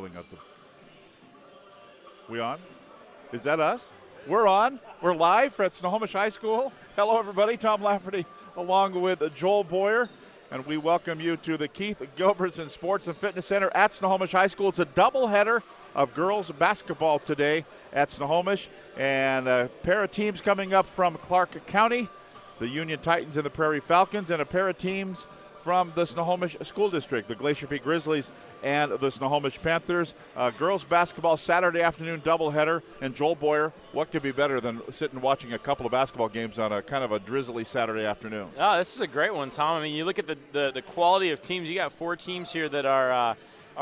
doing at the. We on? Is that us? We're on. We're live at Snohomish High School. Hello, everybody. Tom Lafferty along with Joel Boyer. And we welcome you to the Keith Gilbertson Sports and Fitness Center at Snohomish High School. It's a doubleheader of girls basketball today at Snohomish. And a pair of teams coming up from Clark County, the Union Titans and the Prairie Falcons, and a pair of teams from the Snohomish School District, the Glacier Peak Grizzlies and the Snohomish Panthers. Girls basketball Saturday afternoon doubleheader. And Joel Boyer, what could be better than sitting watching a couple of basketball games on a kind of a drizzly Saturday afternoon? Oh, this is a great one, Tom. I mean, you look at the quality of teams. You got 4 teams here that are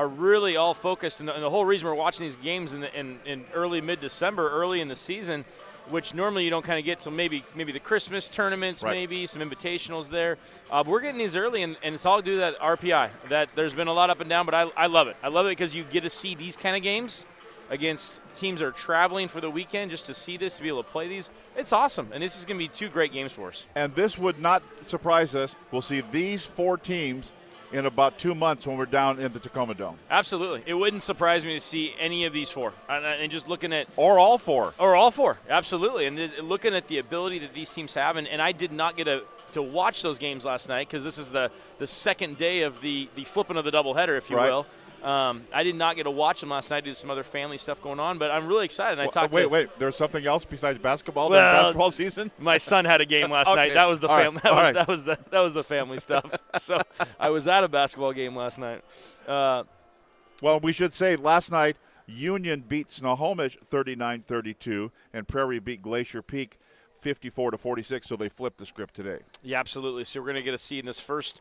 really all focused. And the whole reason we're watching these games in early mid-December, early in the season, which normally you don't kind of get till maybe the Christmas tournaments, right. Maybe some invitationals there. But we're getting these early, and it's all due to that RPI. That there's been a lot up and down, but I love it. I love it because you get to see these kind of games against teams that are traveling for the weekend just to see this, to be able to play these. It's awesome, and this is going to be 2 great games for us. And this would not surprise us. We'll see these 4 teams in about 2 months when we're down in the Tacoma Dome. Absolutely. It wouldn't surprise me to see any of these 4. And just looking at – Or all 4. Or all 4, absolutely. And looking at the ability that these teams have, and I did not get to watch those games last night because this is the second day of the flipping of the doubleheader, if you will. I did not get to watch them last night due to some other family stuff going on, but I'm really excited. Wait. There's something else besides basketball during basketball season? My son had a game last okay. night. That was the family. Right. That was the family stuff. So I was at a basketball game last night. Well, we should say last night Union beat Snohomish 39-32, and Prairie beat Glacier Peak 54-46, so they flipped the script today. Yeah, absolutely. So we're going to get to see in this first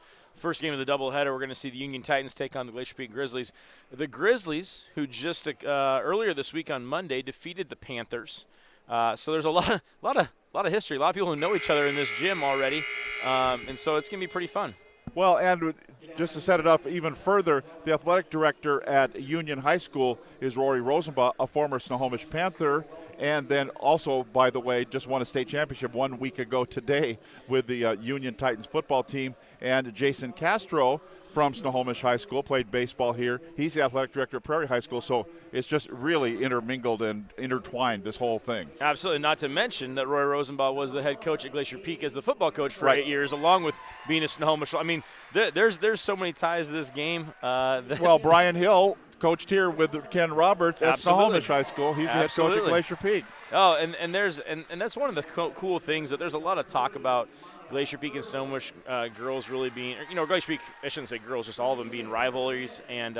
game of the doubleheader, we're going to see the Union Titans take on the Glacier Peak Grizzlies. The Grizzlies, who just earlier this week on Monday defeated the Panthers. So there's a lot of history, a lot of people who know each other in this gym already, and so it's going to be pretty fun. Well, and just to set it up even further, the athletic director at Union High School is Rory Rosenbaugh, a former Snohomish Panther, and then also, by the way, just won a state championship 1 week ago today with the Union Titans football team. And Jason Castro from Snohomish High School played baseball here. He's the athletic director at Prairie High School, so it's just really intermingled and intertwined, this whole thing. Absolutely, not to mention that Roy Rosenbaugh was the head coach at Glacier Peak as the football coach for 8 years, along with being a Snohomish. I mean, there's so many ties to this game. Well, Brian Hill coached here with Ken Roberts at Snohomish High School. He's the head coach at Glacier Peak. Oh, and that's one of the cool things that there's a lot of talk about Glacier Peak and Snohomish girls really being, Glacier Peak, I shouldn't say girls, just all of them being rivalries and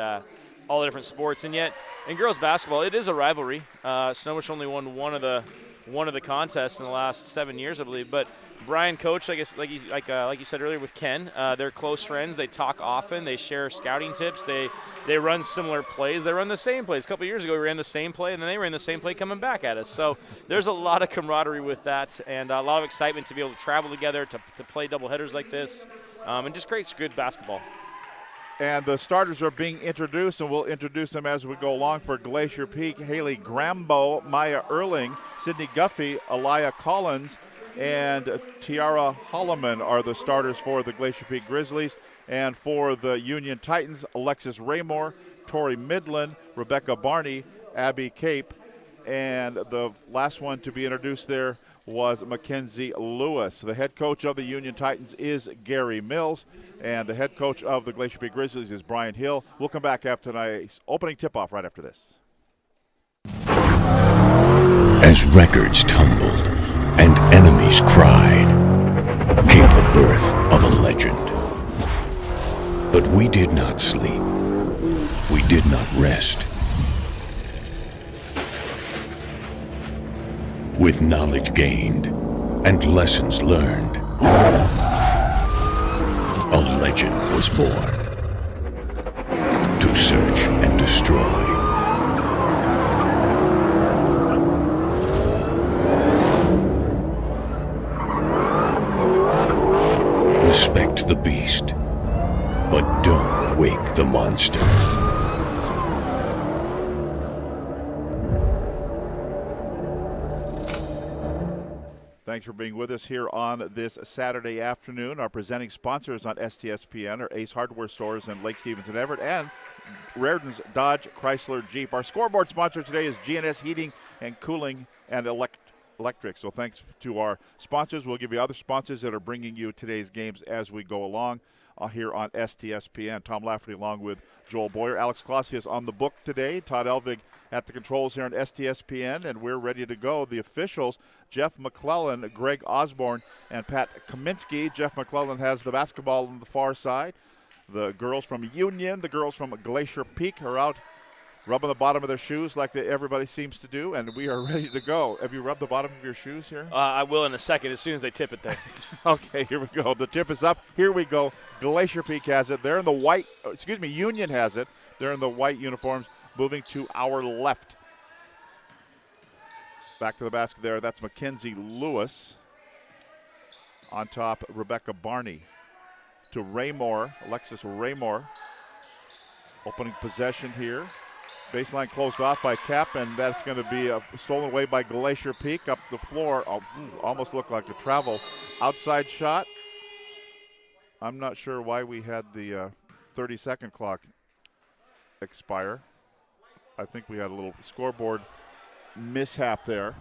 all the different sports. And yet, in girls basketball, it is a rivalry. Snohomish only won one of the contests in the last 7 years, I believe. But Brian coached, I guess, like you said earlier with Ken. They're close friends. They talk often. They share scouting tips. They run similar plays. They run the same plays. A couple of years ago, we ran the same play, and then they ran the same play coming back at us. So there's a lot of camaraderie with that, and a lot of excitement to be able to travel together to play doubleheaders like this, and just great, good basketball. And the starters are being introduced, and we'll introduce them as we go along. For Glacier Peak, Haley Grambo, Maya Erling, Sydney Guffey, Aliyah Collins, and Tiara Holloman are the starters for the Glacier Peak Grizzlies. And for the Union Titans, Alexis Raymore, Tori Midland, Rebecca Barney, Abby Cape, and the last one to be introduced there was Mackenzie Lewis. The head coach of the Union Titans is Gary Mills, and the head coach of the Glacier Peak Grizzlies is Brian Hill. We'll come back after tonight's opening tip-off right after this. As records tumbled and enemies cried, came the birth of a legend. But we did not sleep. We did not rest. With knowledge gained and lessons learned, a legend was born to search and destroy. Respect the beast, but don't wake the monster. Thanks for being with us here on this Saturday afternoon. Our presenting sponsors on STSPN are Ace Hardware Stores in Lake Stevens and Everett, and Raritan's Dodge Chrysler Jeep. Our scoreboard sponsor today is GNS Heating and Cooling and Electric. So thanks to our sponsors. We'll give you other sponsors that are bringing you today's games as we go along here on STSPN. Tom Lafferty along with Joel Boyer. Alex Clausius on the book today. Todd Elvig at the controls here on STSPN, and we're ready to go. The officials, Jeff McClellan, Greg Osborne, and Pat Kaminsky. Jeff McClellan has the basketball on the far side. The girls from Union, the girls from Glacier Peak are out rubbing the bottom of their shoes like everybody seems to do, and we are ready to go. Have you rubbed the bottom of your shoes here? I will in a second as soon as they tip it there. Okay, here we go. The tip is up. Here we go. Glacier Peak has it. They're in the white. Union has it. They're in the white uniforms, moving to our left. Back to the basket there. That's Mackenzie Lewis. On top, Rebecca Barney. To Raymore, Alexis Raymore. Opening possession here. Baseline closed off by Cap, and that's going to be stolen away by Glacier Peak up the floor. Almost looked like a travel outside shot. I'm not sure why we had the 30-second clock expire. I think we had a little scoreboard mishap there.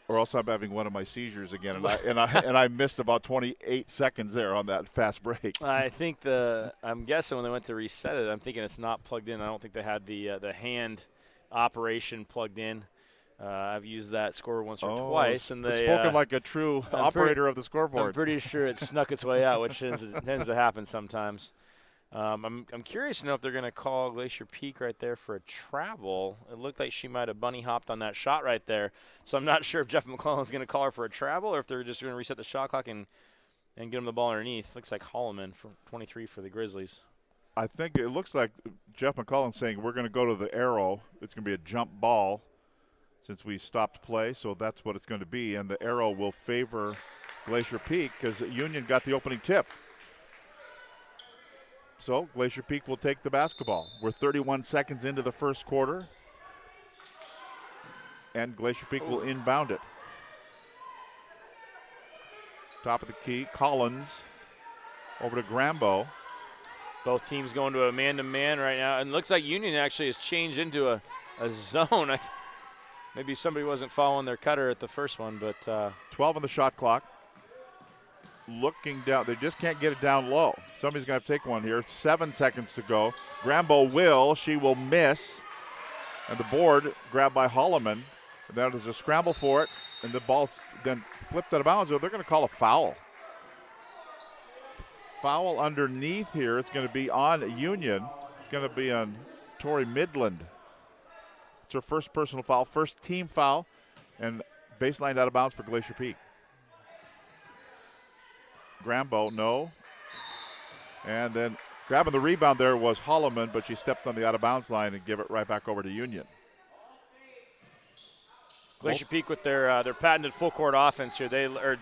Or else I'm having one of my seizures again, and I missed about 28 seconds there on that fast break. I think I'm guessing when they went to reset it, I'm thinking it's not plugged in. I don't think they had the hand operation plugged in. I've used that scoreboard once or twice, and they spoken like a true operator of the scoreboard. I'm pretty sure it snuck its way out, which tends to happen sometimes. I'm curious to know if they're going to call Glacier Peak right there for a travel. It looked like she might have bunny hopped on that shot right there. So I'm not sure if Jeff McClellan's going to call her for a travel or if they're just going to reset the shot clock and get him the ball underneath. Looks like Holloman for 23 for the Grizzlies. I think it looks like Jeff McClellan's saying we're going to go to the arrow. It's going to be a jump ball since we stopped play, so that's what it's going to be. And the arrow will favor Glacier Peak because Union got the opening tip. So Glacier Peak will take the basketball. We're 31 seconds into the first quarter. And Glacier Peak will inbound it. Top of the key, Collins over to Grambo. Both teams going to a man-to-man right now. And it looks like Union actually has changed into a zone. Maybe somebody wasn't following their cutter at the first one, but 12 on the shot clock. Looking down, they just can't get it down low. Somebody's going to take one here. 7 seconds to go. Grambo will. She will miss. And the board grabbed by Holloman. And that is a scramble for it. And the ball's then flipped out of bounds. So they're going to call a foul. Foul underneath here. It's going to be on Union. It's going to be on Tori Midland. It's her first personal foul, first team foul. And baseline out of bounds for Glacier Peak. Grambo, no. And then grabbing the rebound there was Holloman, but she stepped on the out-of-bounds line and give it right back over to Union. Glacier Peak with their patented full-court offense here.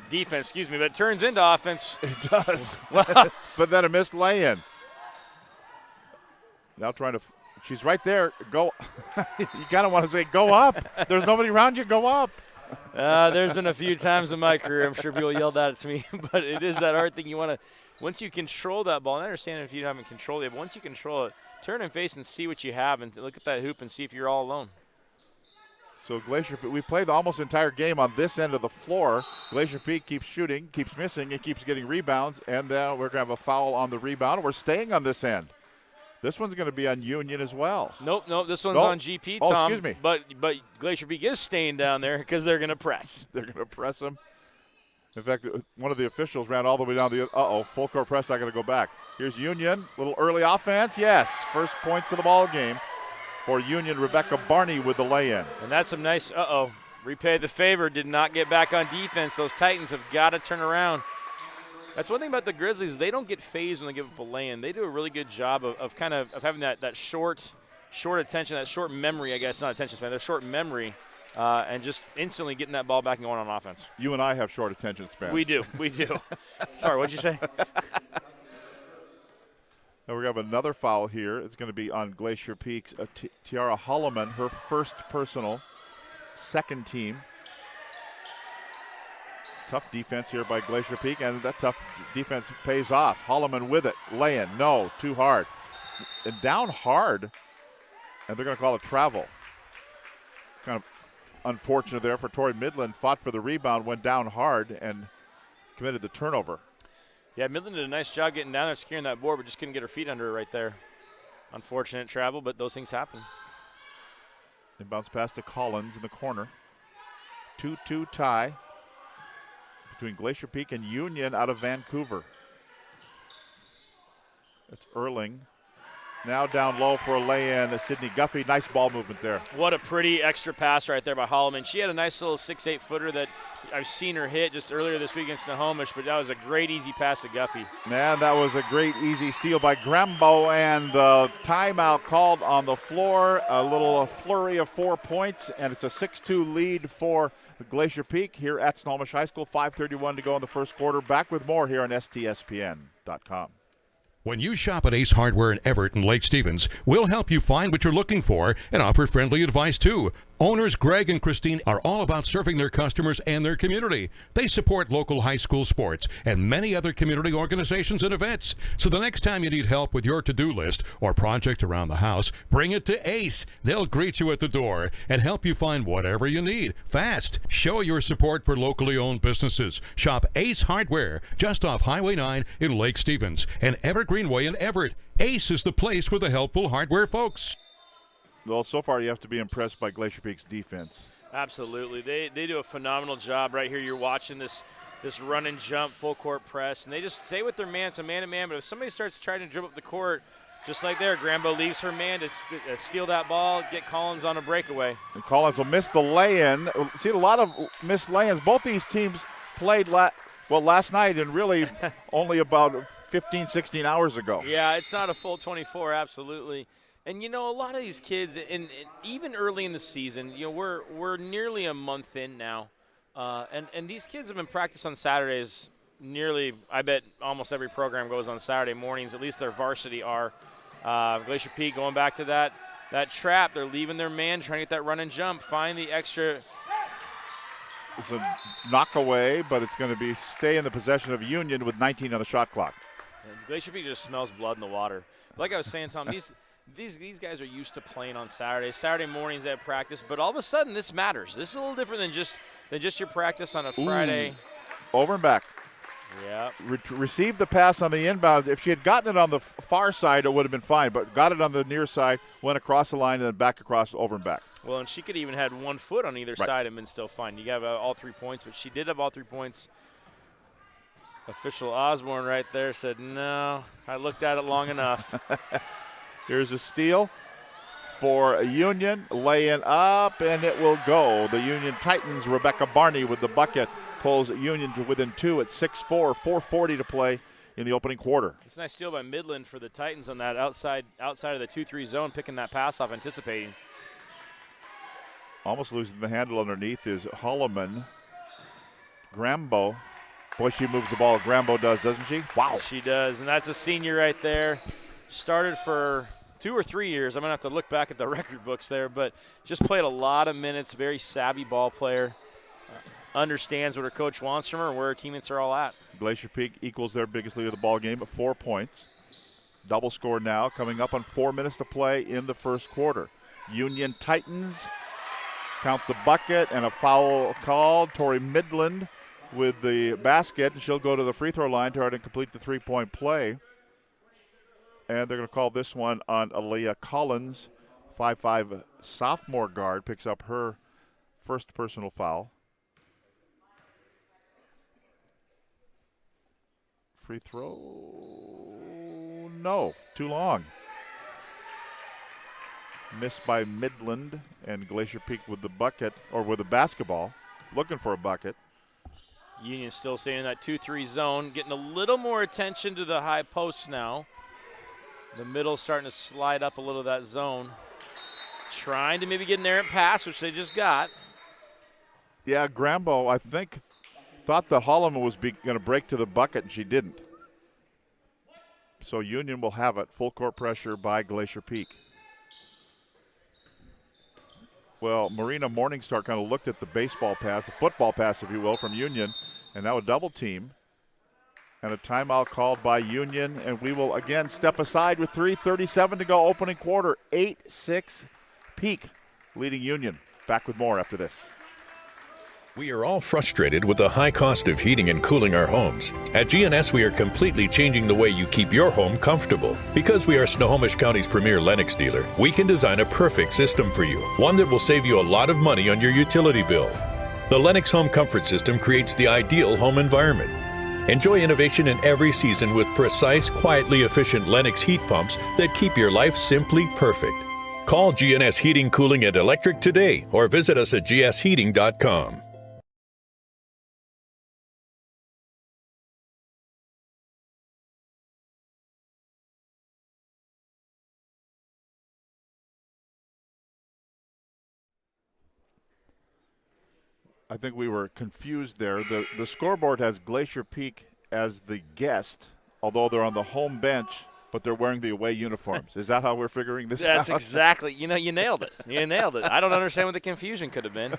Defense, excuse me, but it turns into offense. It does. But then a missed lay-in. Now trying to she's right there. Go. You kind of want to say, go up. There's nobody around you. Go up. There's been a few times in my career, I'm sure people yelled that at me, but it is that hard thing. You want to, once you control that ball, and I understand if you haven't controlled it, but once you control it, turn and face and see what you have and look at that hoop and see if you're all alone. So Glacier Peak, we played the almost entire game on this end of the floor. Glacier Peak keeps shooting, keeps missing, and keeps getting rebounds, and we're going to have a foul on the rebound. We're staying on this end. This one's going to be on Union as well. Nope, this one's on GP, Tom. Oh, excuse me. But Glacier Peak is staying down there because they're going to press. They're going to press them. In fact, one of the officials ran all the way down the full court press. I got to go back. Here's Union, little early offense. Yes, first points of the ball game for Union. Rebecca Barney with the lay-in. And that's some nice, repay the favor, did not get back on defense. Those Titans have got to turn around. That's one thing about the Grizzlies. They don't get phased when they give up a lay-in. They do a really good job of having that short attention, that short memory, I guess, not attention span, that short memory, and just instantly getting that ball back and going on offense. You and I have short attention spans. We do. Sorry, what'd you say? Now we have another foul here. It's going to be on Glacier Peak's Tiara Holloman, her first personal, second team. Tough defense here by Glacier Peak, and that tough defense pays off. Holloman with it. Lay-in. No, too hard. And down hard, and they're going to call it travel. Kind of unfortunate there for Tori Midland. Fought for the rebound, went down hard, and committed the turnover. Yeah, Midland did a nice job getting down there, securing that board, but just couldn't get her feet under her right there. Unfortunate travel, but those things happen. They bounce pass to Collins in the corner. 2-2 tie between Glacier Peak and Union out of Vancouver. It's Erling. Now down low for a lay-in. Sydney Guffey. Nice ball movement there. What a pretty extra pass right there by Holloman. She had a nice little 6'8" footer that I've seen her hit just earlier this week against Snohomish, but that was a great easy pass to Guffey. Man, that was a great easy steal by Grambo, and the timeout called on the floor. A little flurry of 4 points, and it's a 6-2 lead for Glacier Peak here at Snohomish High School. 5:31 to go in the first quarter. Back with more here on STSPN.com. When you shop at Ace Hardware in Everett and Lake Stevens, we'll help you find what you're looking for and offer friendly advice too. Owners Greg and Christine are all about serving their customers and their community. They support local high school sports and many other community organizations and events. So the next time you need help with your to-do list or project around the house, bring it to Ace. They'll greet you at the door and help you find whatever you need fast. Show your support for locally owned businesses. Shop Ace Hardware just off Highway 9 in Lake Stevens and Evergreen Way in Everett. Ace is the place for the helpful hardware folks. Well, so far you have to be impressed by Glacier Peak's defense. Absolutely. They do a phenomenal job right here. You're watching this run and jump, full court press, and they just stay with their man. It's a man-to-man, but if somebody starts trying to dribble up the court, just like there, Grambo leaves her man to steal that ball, get Collins on a breakaway. And Collins will miss the lay-in. See a lot of missed lay-ins. Both these teams played last night and really only about 15, 16 hours ago. Yeah, it's not a full 24, absolutely. And, a lot of these kids, and even early in the season, we're nearly a month in now, and these kids have been practicing on Saturdays nearly, I bet almost every program goes on Saturday mornings, at least their varsity are. Glacier Peak going back to that trap. They're leaving their man, trying to get that run and jump, find the extra. It's a knock away, but it's going to stay in the possession of Union with 19 on the shot clock. And Glacier Peak just smells blood in the water. Like I was saying, Tom, these guys are used to playing on Saturdays. Saturday mornings they have practice, but all of a sudden this matters. This is a little different than just your practice on a Friday. Over and back. Yeah. Received the pass on the inbound. If she had gotten it on the far side, it would have been fine, but got it on the near side, went across the line, and then back across, over and back. Well, and she could even had 1 foot on either side and been still fine. You got all 3 points, but she did have all 3 points. Official Osborne right there said, no, I looked at it long enough. Here's a steal for Union. Lay-in up, and it will go. The Union Titans, Rebecca Barney with the bucket, pulls Union to within 2 at 6-4, 4:40 to play in the opening quarter. It's a nice steal by Midland for the Titans on that outside of the 2-3 zone, picking that pass off, anticipating. Almost losing the handle underneath is Holloman. Grambo. Boy, she moves the ball. Grambo does, doesn't she? Wow. She does, and that's a senior right there. Started for 2 or 3 years. I'm going to have to look back at the record books there, but just played a lot of minutes, very savvy ball player. Understands what her coach wants from her and where her teammates are all at. Glacier Peak equals their biggest lead of the ball game at 4 points. Double score now, coming up on 4 minutes to play in the first quarter. Union Titans count the bucket and a foul called. Tori Midland with the basket, and she'll go to the free throw line to try to complete the 3-point play. And they're going to call this one on Aaliyah Collins. 5'5" sophomore guard picks up her first personal foul. Free throw, no, too long. Missed by Midland, and Glacier Peak with the bucket, or with the basketball, looking for a bucket. Union still staying in that 2-3 zone, getting a little more attention to the high posts now. The middle starting to slide up a little of that zone. Trying to maybe get an errant pass, which they just got. Yeah, Grambo, I think, thought that Holloman was going to break to the bucket, and she didn't. So Union will have it. Full court pressure by Glacier Peak. Well, Marina Morningstar kind of looked at the baseball pass, the football pass, if you will, from Union, And now a double team. And a timeout called by Union. And we will again step aside with 3:37 to go, opening quarter. 8-6 Peak leading Union. Back with more after this. We are all frustrated with the high cost of heating and cooling our homes. At GNS, we are completely changing the way you keep your home comfortable. Because we are Snohomish County's premier Lennox dealer, we can design a perfect system for you, one that will save you a lot of money on your utility bill. The Lennox Home Comfort System creates the ideal home environment. Enjoy innovation in every season with precise, quietly efficient Lennox heat pumps that keep your life simply perfect. Call GNS Heating, Cooling, and Electric today or visit us at gsheating.com. I think we were confused there. The scoreboard has Glacier Peak as the guest, although they're on the home bench, but they're wearing the away uniforms. Is that how we're figuring this out? That's exactly. You nailed it. You nailed it. I don't understand what the confusion could have been.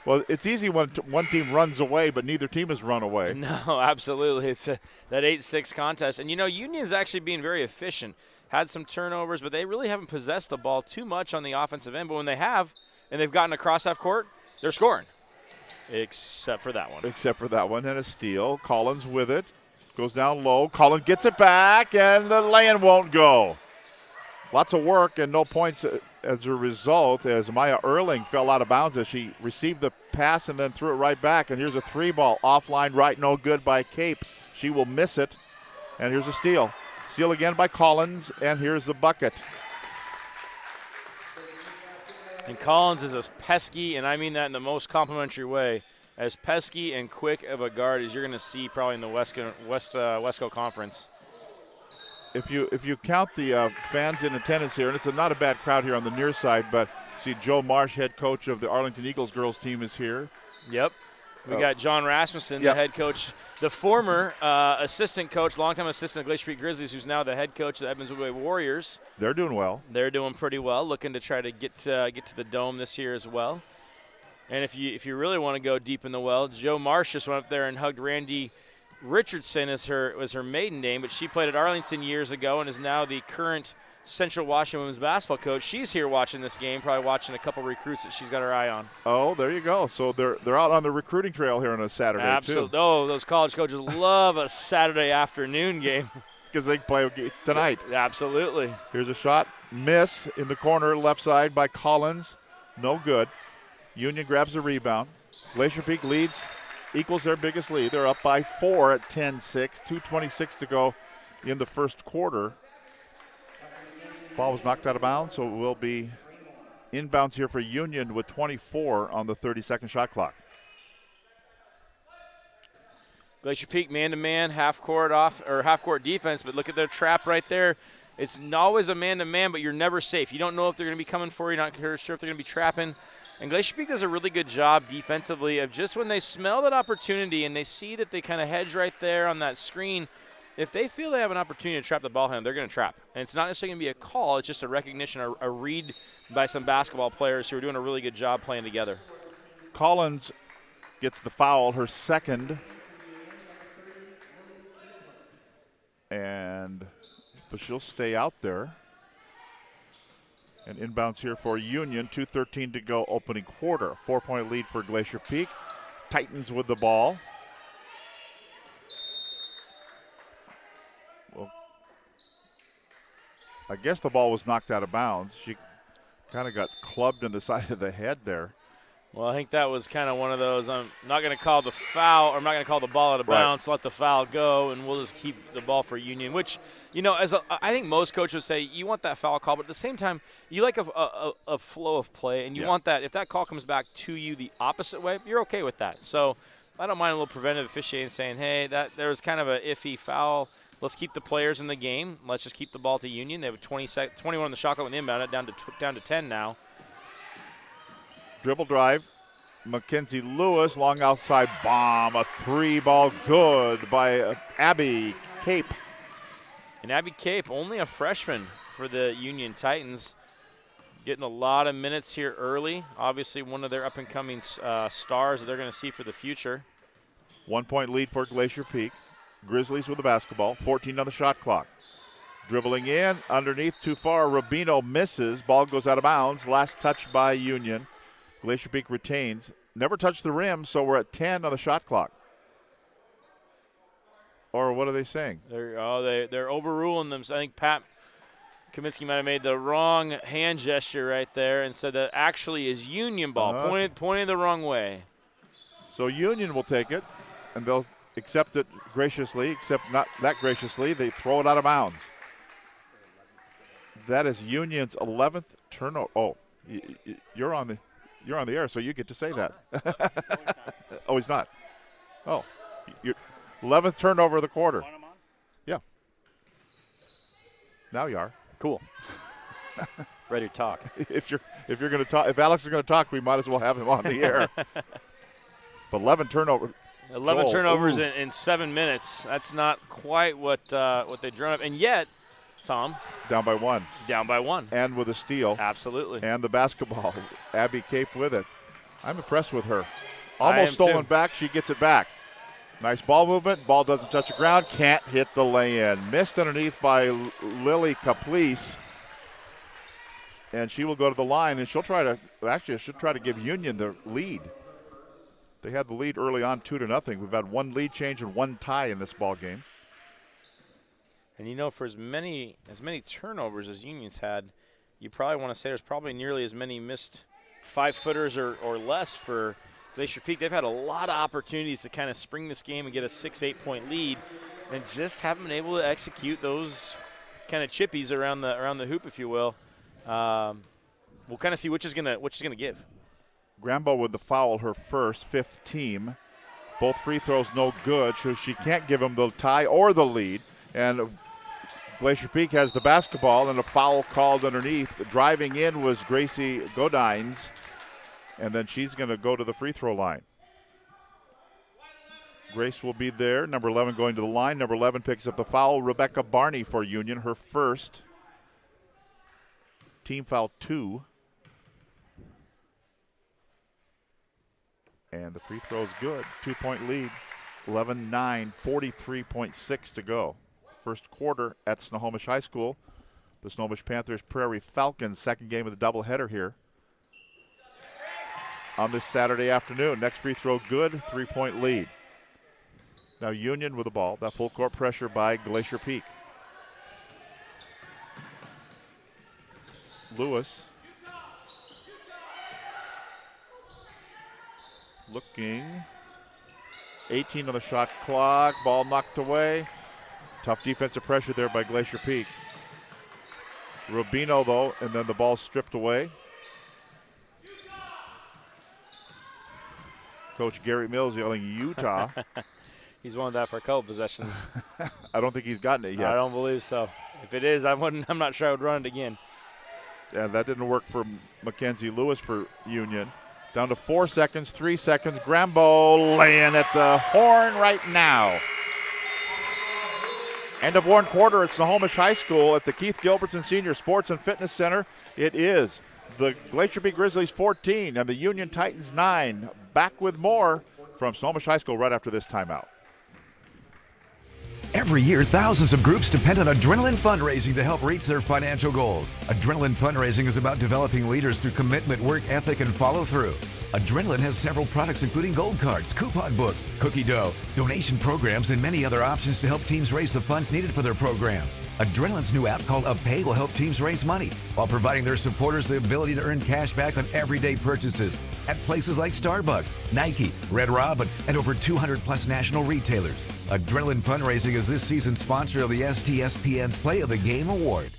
Well, it's easy when one team runs away, but neither team has run away. No, absolutely. It's that 8-6 contest. And, Union's actually being very efficient. Had some turnovers, but they really haven't possessed the ball too much on the offensive end. But when they have, and they've gotten across half court, they're scoring, except for that one. And a steal. Collins with it. Goes down low. Collins gets it back, and the lay-in won't go. Lots of work and no points as a result, as Maya Erling fell out of bounds as she received the pass and then threw it right back. And here's a 3-ball offline right, no good by Cape. She will miss it. And here's a steal. Steal again by Collins, and here's the bucket. And Collins is as pesky, and I mean that in the most complimentary way, as pesky and quick of a guard as you're going to see probably in the Westco Conference. If you count the fans in attendance here, and it's not a bad crowd here on the near side, but see Joe Marsh, head coach of the Arlington Eagles girls team, is here. Yep. We got John Rasmussen, the head coach, the former assistant coach, longtime assistant of Glacier Peak Grizzlies, who's now the head coach of the Edmonds Woodway Warriors. They're doing well. They're doing pretty well, looking to try to get to the Dome this year as well. And if you really want to go deep in the well, Joe Marsh just went up there and hugged Randy Richardson was her maiden name, but she played at Arlington years ago and is now the current Central Washington women's basketball coach. She's here watching this game, probably watching a couple recruits that she's got her eye on. Oh, there you go. So they're out on the recruiting trail here on a Saturday, Absolutely. too. Oh, those college coaches love a Saturday afternoon game. Because they play tonight. Absolutely. Here's a shot. Miss in the corner, left side by Collins. No good. Union grabs the rebound. Glacier Peak equals their biggest lead. They're up by 4 at 10-6. 2:26 to go in the first quarter. Ball was knocked out of bounds, so it will be inbounds here for Union with 24 on the 30-second shot clock. Glacier Peak man-to-man, half-court defense, but look at their trap right there. It's always a man-to-man, but you're never safe. You don't know if they're going to be coming for you. You're not sure if they're going to be trapping. And Glacier Peak does a really good job defensively of just when they smell that opportunity and they see that they kind of hedge right there on that screen, if they feel they have an opportunity to trap the ball handler, they're going to trap. And it's not necessarily going to be a call. It's just a recognition, a read by some basketball players who are doing a really good job playing together. Collins gets the foul, her second. But she'll stay out there. And inbounds here for Union. 2:13 to go, opening quarter. 4-point lead for Glacier Peak. Titans with the ball. Well, I guess the ball was knocked out of bounds. She kind of got clubbed in the side of the head there. Well, I think that was kind of one of those, I'm not going to call the foul, or I'm not going to call the ball out of bounds, let the foul go, and we'll just keep the ball for Union, which, I think most coaches would say you want that foul call, but at the same time, you like a flow of play, and you want that, if that call comes back to you the opposite way, you're okay with that. So I don't mind a little preventive officiating saying, hey, there was kind of an iffy foul. Let's keep the players in the game. Let's just keep the ball to Union. They have 21 on the shot clock and inbound it down to 10 now. Dribble drive. Mackenzie Lewis, long outside bomb. A 3-ball good by Abby Cape. And Abby Cape, only a freshman for the Union Titans, getting a lot of minutes here early. Obviously one of their up-and-coming stars that they're going to see for the future. 1 point lead for Glacier Peak. Grizzlies with the basketball, 14 on the shot clock. Dribbling in, underneath, too far. Rubino misses. Ball goes out of bounds. Last touch by Union. Glacier Peak retains. Never touched the rim, so we're at 10 on the shot clock. Or what are they saying? They're overruling them. So I think Pat Kaminsky might have made the wrong hand gesture right there and said that actually is Union ball, pointed the wrong way. So Union will take it, and they'll accept it graciously, except not that graciously. They throw it out of bounds. That is Union's 11th turnover. Oh, you're on the air, so you get to say that. Oh, he's not. Oh, your 11th turnover of the quarter. Yeah. Now you are. Cool. Ready to talk. If you're going to talk, if Alex is going to talk, we might as well have him on the air. But 11 turnovers. 11 turnovers in 7 minutes. That's not quite what they drew up, and yet. Tom. Down by one. Down by one. And with a steal. Absolutely. And the basketball. Abby Cape with it. I'm impressed with her. Almost stolen back. She gets it back. Nice ball movement. Ball doesn't touch the ground. Can't hit the lay-in. Missed underneath by Lily Caplice. And she will go to the line, and she'll try to give Union the lead. They had the lead early on 2-0. We've had one lead change and one tie in this ball game. And for as many turnovers as Union's had, you probably want to say there's probably nearly as many missed 5-footers or less for Glacier Peak. They've had a lot of opportunities to kind of spring this game and get a 6-8 point lead, and just haven't been able to execute those kind of chippies around the hoop, if you will. We'll kind of see which is gonna give. Grambo with the foul, her first, 5th team. Both free throws no good, so she can't give them the tie or the lead. And Glacier Peak has the basketball and a foul called underneath. Driving in was Gracie Godines, and then she's going to go to the free throw line. Grace will be there. Number 11 going to the line. Number 11 picks up the foul. Rebecca Barney for Union, her first. Team foul 2. And the free throw is good. 2-point lead. 11-9, 43.6 to go. First quarter at Snohomish High School. The Snohomish Panthers Prairie Falcons, second game of the doubleheader here on this Saturday afternoon. Next free throw good, 3-point lead. Now Union with the ball. That full court pressure by Glacier Peak. Lewis looking. 18 on the shot clock. Ball knocked away. Tough defensive pressure there by Glacier Peak. Rubino, though, and then the ball stripped away. Coach Gary Mills yelling Utah. He's wanted that for a couple possessions. I don't think he's gotten it yet. I don't believe so. If it is, I'm not sure I would run it again. Yeah, that didn't work for Mackenzie Lewis for Union. Down to 4 seconds, 3 seconds. Grambo laying at the horn right now. End of one quarter at Snohomish High School at the Keith Gilbertson Senior Sports and Fitness Center. It is the Glacier Peak Grizzlies 14 and the Union Titans 9. Back with more from Snohomish High School right after this timeout. Every year, thousands of groups depend on Adrenaline Fundraising to help reach their financial goals. Adrenaline Fundraising is about developing leaders through commitment, work ethic, and follow through. Adrenaline has several products including gold cards, coupon books, cookie dough, donation programs, and many other options to help teams raise the funds needed for their programs. Adrenaline's new app called UpPay will help teams raise money while providing their supporters the ability to earn cash back on everyday purchases at places like Starbucks, Nike, Red Robin, and over 200 plus national retailers. Adrenaline Fundraising is this season's sponsor of the STSPN's Play of the Game Award.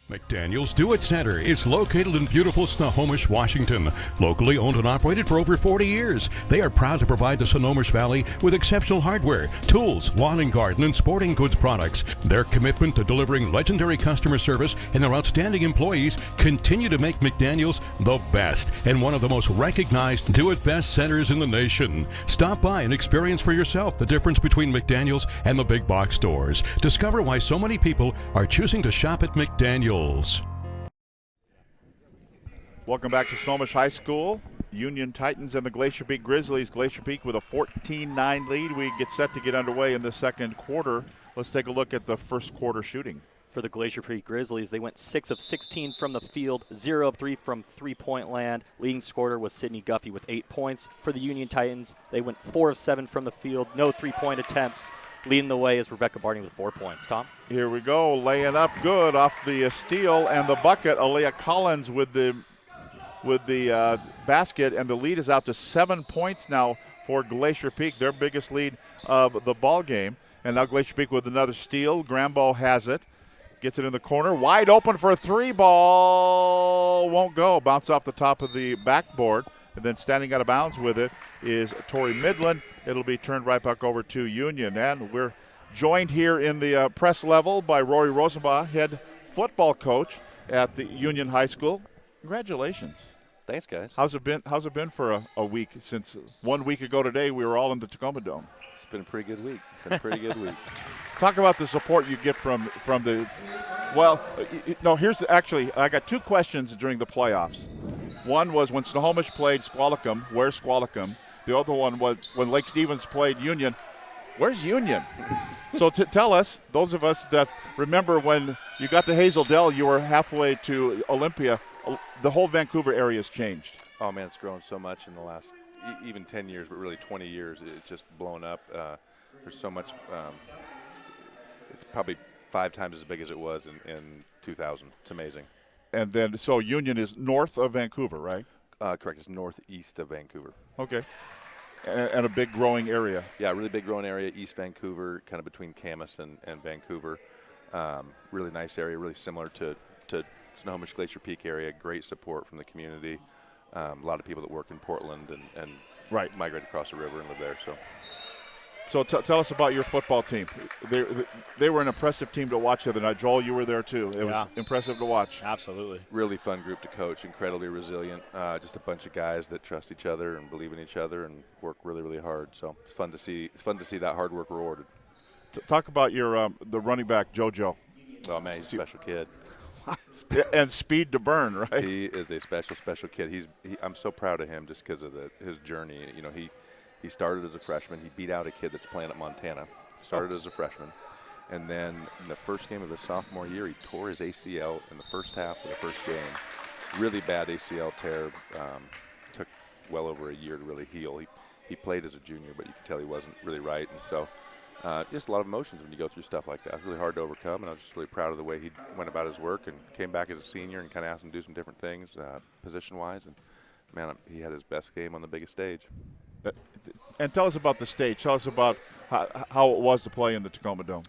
McDaniel's Do It Center is located in beautiful Snohomish, Washington. Locally owned and operated for over 40 years, they are proud to provide the Snohomish Valley with exceptional hardware, tools, lawn and garden, and sporting goods products. Their commitment to delivering legendary customer service and their outstanding employees continue to make McDaniel's the best and one of the most recognized Do It Best centers in the nation. Stop by and experience for yourself the difference between McDaniel's and the big box stores. Discover why so many people are choosing to shop at McDaniel's. Welcome back to Snohomish High School. Union Titans and the Glacier Peak Grizzlies. Glacier Peak with a 14-9 lead. We get set to get underway in the second quarter. Let's take a look at the first quarter shooting. For the Glacier Peak Grizzlies, they went 6 of 16 from the field, 0 of 3 from three-point land. Leading scorer was Sydney Guffey with 8 points. For the Union Titans, they went 4 of 7 from the field, no three-point attempts. Leading the way is Rebecca Barney with 4 points. Tom? Here we go, laying up good off the steal and the bucket. Aaliyah Collins with the basket, and the lead is out to 7 points now for Glacier Peak, their biggest lead of the ball game. And now Glacier Peak with another steal. Grambo has it. Gets it in the corner. Wide open for a three ball. Won't go. Bounce off the top of the backboard. And then standing out of bounds with it is Tori Midland. It'll be turned right back over to Union. And we're joined here in the press level by Rory Rosenbaugh, head football coach at the Union High School. Congratulations. Thanks, guys. How's it been for a week? Since 1 week ago today, we were all in the Tacoma Dome. It's been a pretty good week. Talk about the support you get from the – well, I got 2 questions during the playoffs. One was when Snohomish played Squalicum, where's Squalicum? The other one was when Lake Stevens played Union, where's Union? So tell us, those of us that remember when you got to Hazel Dell, you were halfway to Olympia, the whole Vancouver area has changed. Oh, man, it's grown so much in the last even 10 years, but really 20 years. It's just blown up. There's so much it's probably 5 times as big as it was in 2000. It's amazing. And then, so Union is north of Vancouver, right? Correct. It's northeast of Vancouver. Okay. And a big growing area. Yeah, really big growing area, East Vancouver, kind of between Camas and Vancouver. Really nice area, really similar to Snohomish Glacier Peak area. Great support from the community. A lot of people that work in Portland and right. migrate across the river and live there. So tell us about your football team. They were an impressive team to watch the other night. Joel, you were there too. It was impressive to watch. Absolutely. Really fun group to coach, incredibly resilient. Just a bunch of guys that trust each other and believe in each other and work really, really hard. So it's fun to see. It's fun to see that hard work rewarded. Talk about your the running back, JoJo. Oh man, he's a special kid. And speed to burn, right? He is a special kid. I'm so proud of him just because of his journey. You know, he started as a freshman. He beat out a kid that's playing at Montana. Started as a freshman. And then in the first game of his sophomore year, he tore his ACL in the first half of the first game. Really bad ACL tear. Took well over a year to really heal. He played as a junior, but you could tell he wasn't really right. And so just a lot of emotions when you go through stuff like that. It's really hard to overcome, and I was just really proud of the way he went about his work and came back as a senior and kind of asked him to do some different things position-wise. And, man, he had his best game on the biggest stage. And tell us about the stage. Tell us about how it was to play in the Tacoma Dome.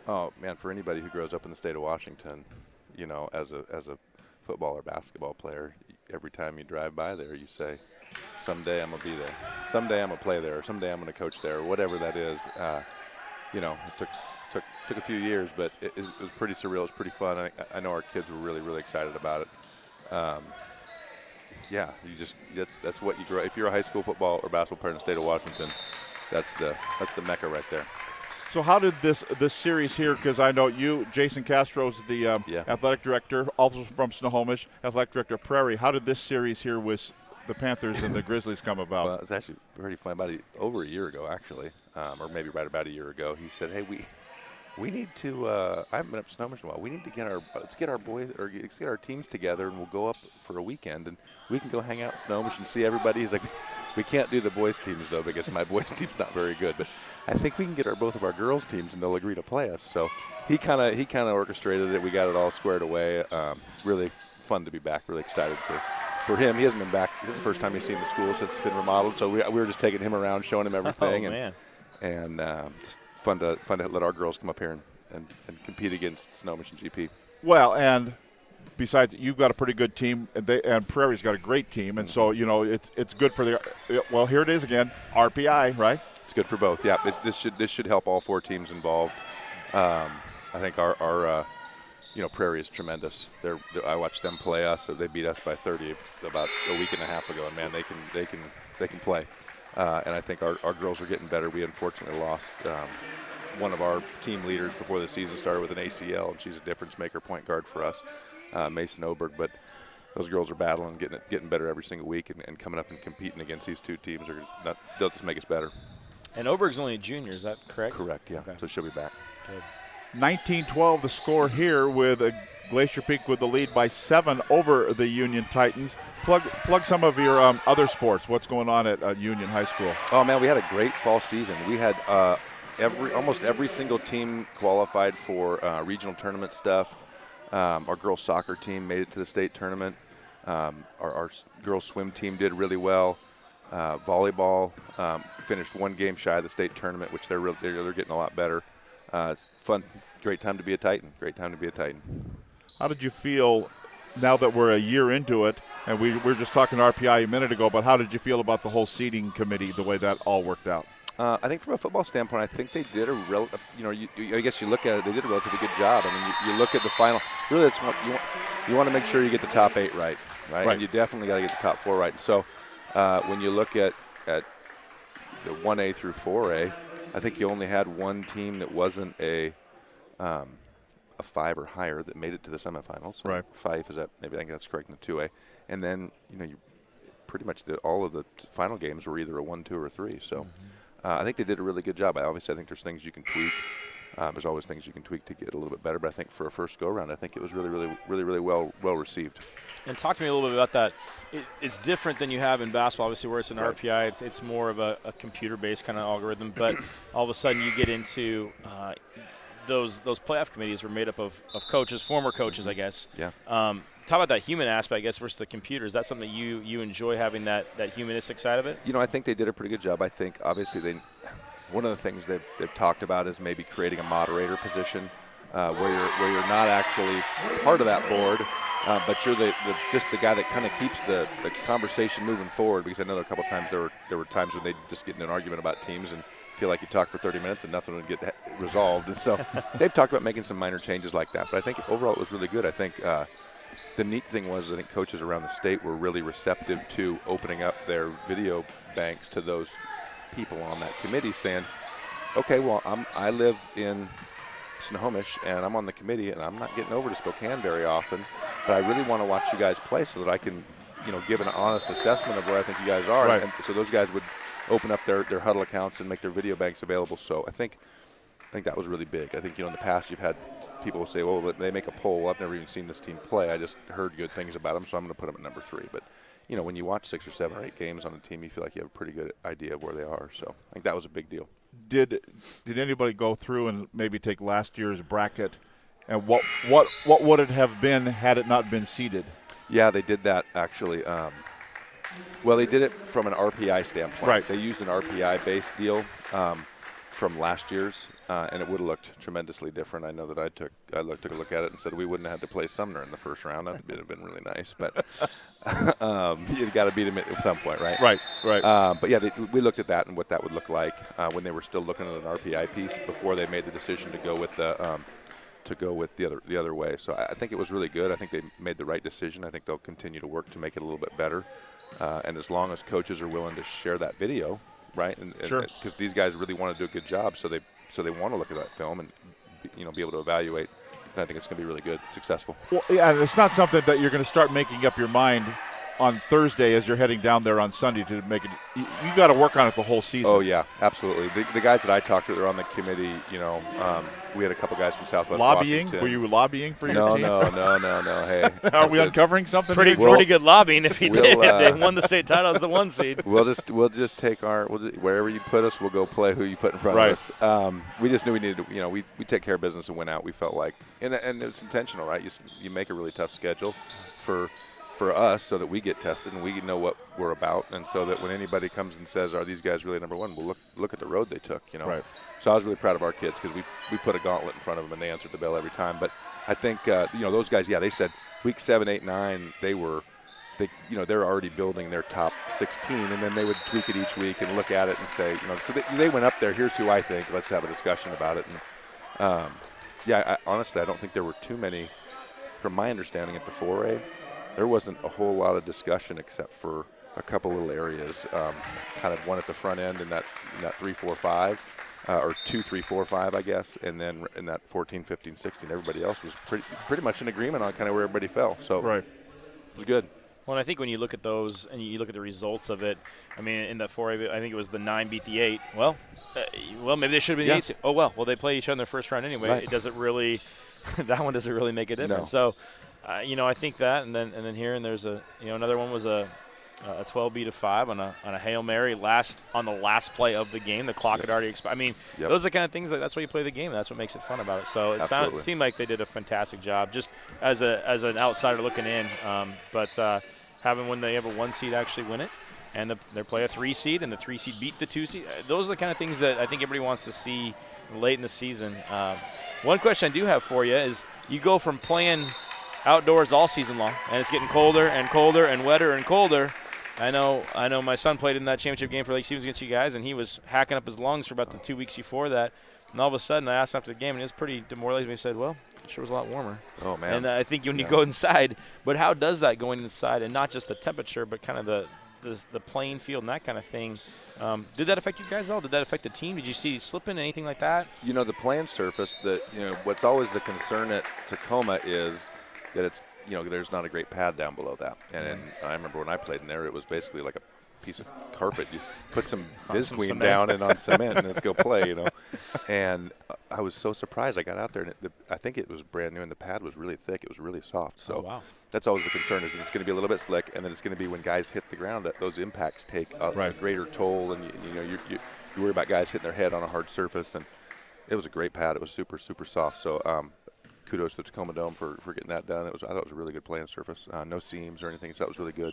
Oh, man, for anybody who grows up in the state of Washington, you know, as a football or basketball player, every time you drive by there, you say, someday I'm going to be there. Someday I'm going to play there. Or someday I'm going to coach there, or whatever that is. You know, it took a few years, but it was pretty surreal. It was pretty fun. I know our kids were really, really excited about it. Yeah, that's what you grow. If you're a high school football or basketball player in the state of Washington, that's the mecca right there. So how did this series here, because I know you, Jason Castro's the athletic director, also from Snohomish, athletic director of Prairie. How did this series here with the Panthers and the Grizzlies come about? Well, it's actually pretty fun. Over a year ago, actually, or maybe right about a year ago, he said, hey, we need to. I haven't been up to Snohomish in a while. We need to let's get our boys or let's get our teams together, and we'll go up for a weekend, and we can go hang out in Snohomish and see everybody. He's like, we can't do the boys teams though because my boys team's not very good, but I think we can get both of our girls teams, and they'll agree to play us. So he kind of orchestrated it. We got it all squared away. Really fun to be back. Really excited for him. He hasn't been back. This is the first time he's seen the school since it's been remodeled. So we were just taking him around, showing him everything, and just fun to let our girls come up here and compete against Snohomish and GP. Well, and besides, you've got a pretty good team, and Prairie's got a great team, and so you know it's good for the. Well, here it is again, RPI, right? It's good for both. Yeah, this should help all 4 teams involved. I think our Prairie is tremendous. I watched them play us, so they beat us by 30 about a week and a half ago, and man, they can play. And I think our girls are getting better. We unfortunately lost one of our team leaders before the season started with an ACL, and she's a difference maker point guard for us, Mason Oberg. But those girls are battling, getting better every single week, and coming up and competing against these two teams they'll just make us better. And Oberg's only a junior, is that correct? Correct, yeah. Okay. So she'll be back. Good. 19-12 the score here with Glacier Peak with the lead by 7 over the Union Titans. Plug some of your other sports. What's going on at Union High School? Oh, man, we had a great fall season. We had almost every single team qualified for regional tournament stuff. Our girls soccer team made it to the state tournament. Our girls swim team did really well. Volleyball finished one game shy of the state tournament, which they're getting a lot better. Fun, great time to be a Titan. Great time to be a Titan. How did you feel now that we're a year into it? And we were just talking to RPI a minute ago, but how did you feel about the whole seating committee, the way that all worked out? I think from a football standpoint, I think they did I guess you look at it, they did a relatively good job. I mean, you look at the final. Really, it's you want to make sure you get the top 8 right? And you definitely got to get the top 4 right. So when you look at the 1A through 4A, I think you only had one team that wasn't a 5 or higher that made it to the semifinals. Right. 5 is that? Maybe I think that's correct in the 2A. And then you pretty much all of the final games were either a 1, 2, or 3. So. I think they did a really good job. Obviously, I think there's things you can tweak. There's always things you can tweak to get a little bit better. But I think for a first go-around, I think it was really well received. And talk to me a little bit about that. It's different than you have in basketball, obviously, where it's an RPI. It's more of a computer-based kind of algorithm. But all of a sudden, you get into those playoff committees were made up of coaches, former coaches, I guess. Yeah. Talk about that human aspect, I guess, versus the computer. Is that something that you enjoy, having that humanistic side of it? I think they did a pretty good job. I think, obviously, one of the things they've talked about is maybe creating a moderator position where you're not actually part of that board, but you're just the guy that kind of keeps the conversation moving forward. Because I know a couple times there were times when they'd just get in an argument about teams and feel like you talk for 30 minutes and nothing would get resolved. And so they've talked about making some minor changes like that. But I think overall it was really good. I think the neat thing was I think coaches around the state were really receptive to opening up their video banks to those people on that committee, saying, okay, well, I live in Snohomish and I'm on the committee and I'm not getting over to Spokane very often, but I really want to watch you guys play so that I can, give an honest assessment of where I think you guys are. Right. And so those guys would open up their huddle accounts and make their video banks available. So I think that was really big. I think, in the past you've had people say, well, they make a poll. Well, I've never even seen this team play. I just heard good things about them, so I'm going to put them at number 3. But, when you watch 6 or 7 or 8 games on a team, you feel like you have a pretty good idea of where they are. So I think that was a big deal. Did anybody go through and maybe take last year's bracket, and what would it have been had it not been seeded? Yeah, they did that actually. Well, they did it from an RPI standpoint. Right. They used an RPI-based deal from last year's, and it would have looked tremendously different. I know that I took a look at it and said we wouldn't have had to play Sumner in the first round. That would have been really nice, but you've got to beat them at some point, right? Right. But yeah, we looked at that and what that would look like when they were still looking at an RPI piece before they made the decision to go with the other way. So I think it was really good. I think they made the right decision. I think they'll continue to work to make it a little bit better. And as long as coaches are willing to share that video, right? And sure. Because these guys really want to do a good job, so they want to look at that film and be able to evaluate. And I think it's going to be really good, successful. Well, yeah, and it's not something that you're going to start making up your mind on Thursday as you're heading down there on Sunday to make it. You got to work on it the whole season. Oh yeah, absolutely. The guys that I talked to, they're on the committee. We had a couple guys from Southwest lobbying. Washington. Were you lobbying for your team? No. Hey, are we uncovering something? Pretty good lobbying if he did. They won the state title as the 1 seed. We'll just take wherever you put us, we'll go play who you put in front of us. We just knew we needed to. We take care of business and win out. We felt like, and it's intentional, right? You make a really tough schedule for us so that we get tested and we know what we're about, and so that when anybody comes and says, are these guys really number 1, we'll look at the road they took, Right. So I was really proud of our kids because we put a gauntlet in front of them and they answered the bell every time. But I think those guys, they said week 7, 8, 9 they're already building their top 16, and then they would tweak it each week and look at it and say, so they went up there, here's who I think, let's have a discussion about it. And honestly I don't think there were too many, from my understanding at the 4A. There wasn't a whole lot of discussion except for a couple little areas, kind of one at the front end in that 3, 4, 5, or 2, 3, 4, 5, I guess, and then in that 14, 15, 16, everybody else was pretty much in agreement on kind of where everybody fell. So right. It was good. Well, and I think when you look at those and you look at the results of it, I mean, in the 4A, I think it was the 9 beat the 8. Well, maybe they should have been the 8. Oh, well, they played each other in their first round anyway. Right. It doesn't really – that one doesn't really make a difference. No. So, I think that, and then here, and there's another one was a 12 beat of 5 on a Hail Mary on the last play of the game. The clock had already expired. I mean, those are the kind of things that's why you play the game. That's what makes it fun about it. So it seemed like they did a fantastic job, just as an outsider looking in. But having when they have a 1 seed actually win it, and they play a 3 seed, and the 3 seed beat the 2 seed. Those are the kind of things that I think everybody wants to see late in the season. One question I do have for you is you go from playing outdoors all season long, and it's getting colder and colder and wetter and colder. I know my son played in that championship game for Lake Stevens against you guys, and he was hacking up his lungs for about the 2 weeks before that. And all of a sudden, I asked him after the game, and he was pretty demoralized. He said, well, it sure was a lot warmer. Oh, man. And I think when you go inside, but how does that going inside, and not just the temperature, but kind of the playing field and that kind of thing, did that affect you guys at all? Did that affect the team? Did you see slipping, anything like that? The playing surface, what's always the concern at Tacoma is that it's, there's not a great pad down below that. And I remember when I played in there, it was basically like a piece of carpet. You put some Visqueen down and on cement and let's go play, And I was so surprised. I got out there, and I think it was brand new, and the pad was really thick. It was really soft. So that's always the concern, is it's going to be a little bit slick, and then it's going to be when guys hit the ground that those impacts take a greater toll, and you worry about guys hitting their head on a hard surface. And it was a great pad. It was super, super soft. So kudos to the Tacoma Dome for getting that done. I thought it was a really good playing surface. No seams or anything, so that was really good.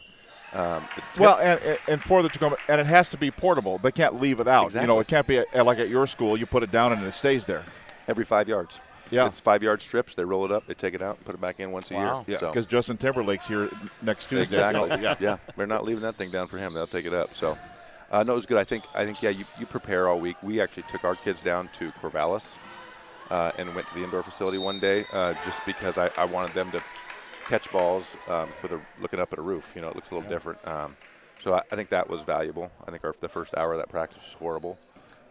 And for the Tacoma, and it has to be portable. They can't leave it out. Exactly. It can't be like at your school. You put it down and it stays there. Every 5 yards. Yeah. It's 5-yard strips. They roll it up. They take it out and put it back in once a year. Yeah, because Justin Timberlake's here next Tuesday. Exactly. Yeah. We're not leaving that thing down for him. They'll take it up. So, no, it was good. I think you prepare all week. We actually took our kids down to Corvallis and went to the indoor facility one day just because I wanted them to catch balls looking up at a roof. It looks a little different. So I think that was valuable. I think the first hour of that practice was horrible,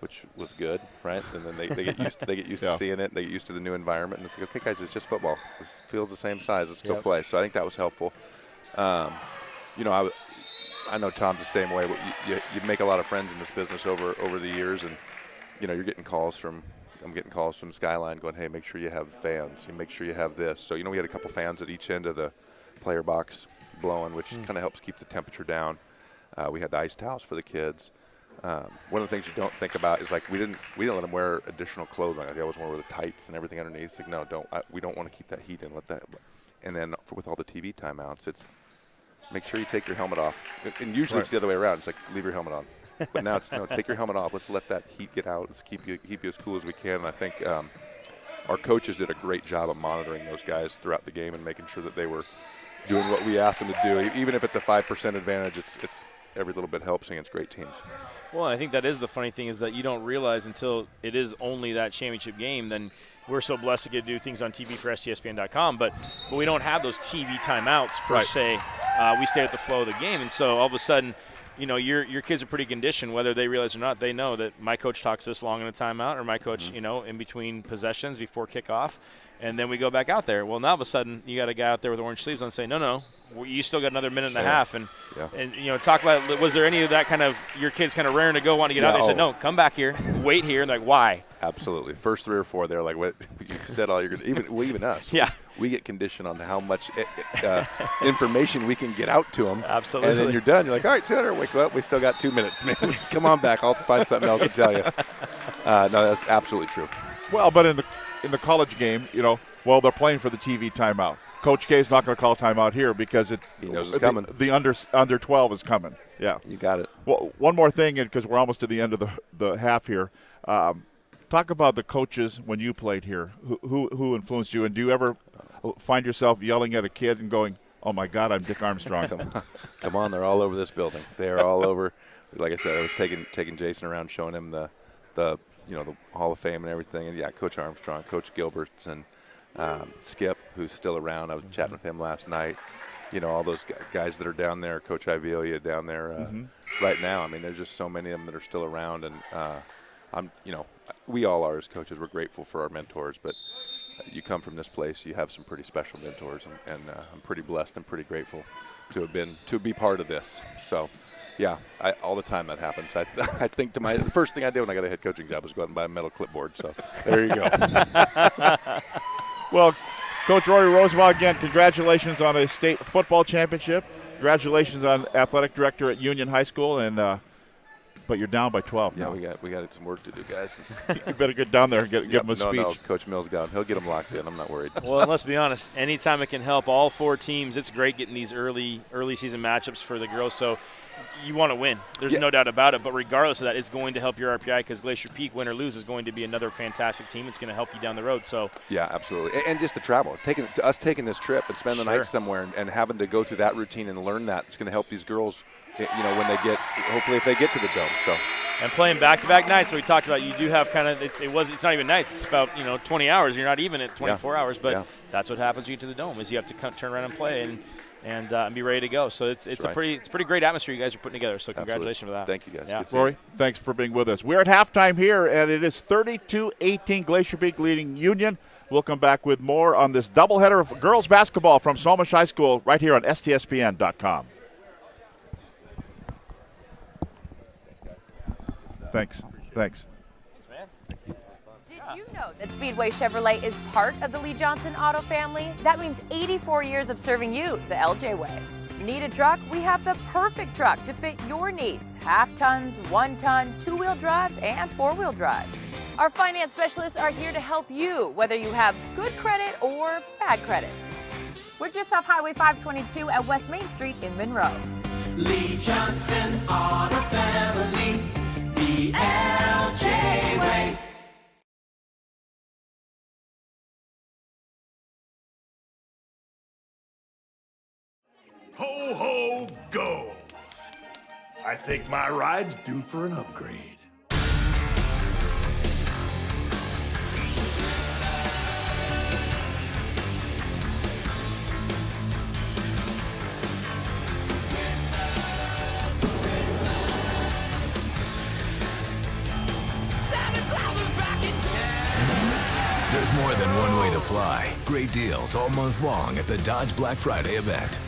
which was good, right? And then they get used to seeing it. They get used to the new environment, and it's like, okay, guys, it's just football. This field's the same size. Let's go play. So I think that was helpful. I know Tom's the same way. But you make a lot of friends in this business over the years, and you're getting calls from. I'm getting calls from Skyline going, hey, make sure you have fans. Make sure you have this. So, we had a couple fans at each end of the player box blowing, which kind of helps keep the temperature down. We had the ice towels for the kids. One of the things you don't think about is we didn't let them wear additional clothing. They always wear the tights and everything underneath. It's like, no, we don't want to keep that heat in. Let that. And then with all the TV timeouts, it's make sure you take your helmet off. And usually it's the other way around. It's like leave your helmet on. But now it's take your helmet off. Let's let that heat get out. Let's keep you as cool as we can. And I think our coaches did a great job of monitoring those guys throughout the game and making sure that they were doing what we asked them to do. Even if it's a 5% advantage, it's every little bit helps against great teams. Well, I think that is the funny thing, is that you don't realize until it is only that championship game. Then we're so blessed to get to do things on TV for STSPN.com, but we don't have those TV timeouts per se. We stay at the flow of the game, and so all of a sudden, your kids are pretty conditioned, whether they realize or not. They know that my coach talks this long in a timeout, or my coach, in between possessions before kickoff, and then we go back out there. Well, now all of a sudden, you got a guy out there with orange sleeves on saying, no, you still got another minute and a half. And talk about, was there any of that kind of your kids kind of raring to go, want to get out there? They said, no, come back here, wait here, and why? Absolutely. First 3 or 4, they're like, what? You said all you're going to, even us. Yeah. We get conditioned on how much information we can get out to them. Absolutely. And then you're done. You're like, all right, Senator, wake up. We still got 2 minutes, man. Come on back. I'll find something else to tell you. No, that's absolutely true. Well, but in the college game, they're playing for the TV timeout. Coach K is not going to call timeout here because he knows it's coming. The under 12 is coming. Yeah, you got it. Well, one more thing, because we're almost to the end of the half here. Talk about the coaches when you played here. Who influenced you, and do you ever find yourself yelling at a kid and going, "Oh my God, I'm Dick Armstrong"? Come on, they're all over this building. They're all over. Like I said, I was taking Jason around, showing him the Hall of Fame and everything. And Coach Armstrong, Coach Gilberts, and Skip, who's still around. I was chatting with him last night. All those guys that are down there, Coach Ivelia down there right now. I mean, there's just so many of them that are still around, and we all are as coaches. We're grateful for our mentors, but you come from this place, you have some pretty special mentors, and I'm pretty blessed and pretty grateful to be part of this. So, yeah, all the time that happens. I think the first thing I did when I got a head coaching job was go out and buy a metal clipboard. So there you go. Well, Coach Rory Roosevelt, again, congratulations on a state football championship. Congratulations on athletic director at Union High School, and but you're down by 12. Yeah, now. we got some work to do, guys. You better get down there and give him a speech. No, Coach Mills got him. He'll get them locked in. I'm not worried. Well, and let's be honest. Anytime it can help all 4 teams, it's great getting these early season matchups for the girls. So you want to win. There's no doubt about it. But regardless of that, it's going to help your RPI because Glacier Peak, win or lose, is going to be another fantastic team. It's going to help you down the road. So yeah, absolutely. And just the travel, taking this trip and spend the night somewhere and having to go through that routine and learn that, it's going to help these girls. When they get, hopefully, if they get to the dome. So. And playing back-to-back nights, so we talked about, you do have kind of, it's not even nights, it's about 20 hours. You're not even at 24 hours, but that's what happens when you get to the dome is you have to turn around and play and be ready to go. So it's a pretty great atmosphere you guys are putting together. So congratulations for that. Thank you guys. Yeah. Rory, thanks for being with us. We're at halftime here, and it is 32-18 Glacier Peak leading Union. We'll come back with more on this doubleheader of girls basketball from Snohomish High School right here on STSPN.com. Thanks. Did you know that Speedway Chevrolet is part of the Lee Johnson Auto family? That means 84 years of serving you the LJ way. Need a truck? We have the perfect truck to fit your needs. Half tons, 1 ton, 2-wheel drives, and 4-wheel drives. Our finance specialists are here to help you, whether you have good credit or bad credit. We're just off Highway 522 at West Main Street in Monroe. Lee Johnson Auto Family, the LJ way. Ho, ho, go! I think my ride's due for an upgrade. There's more than one way to fly. Great deals all month long at the Dodge Black Friday event.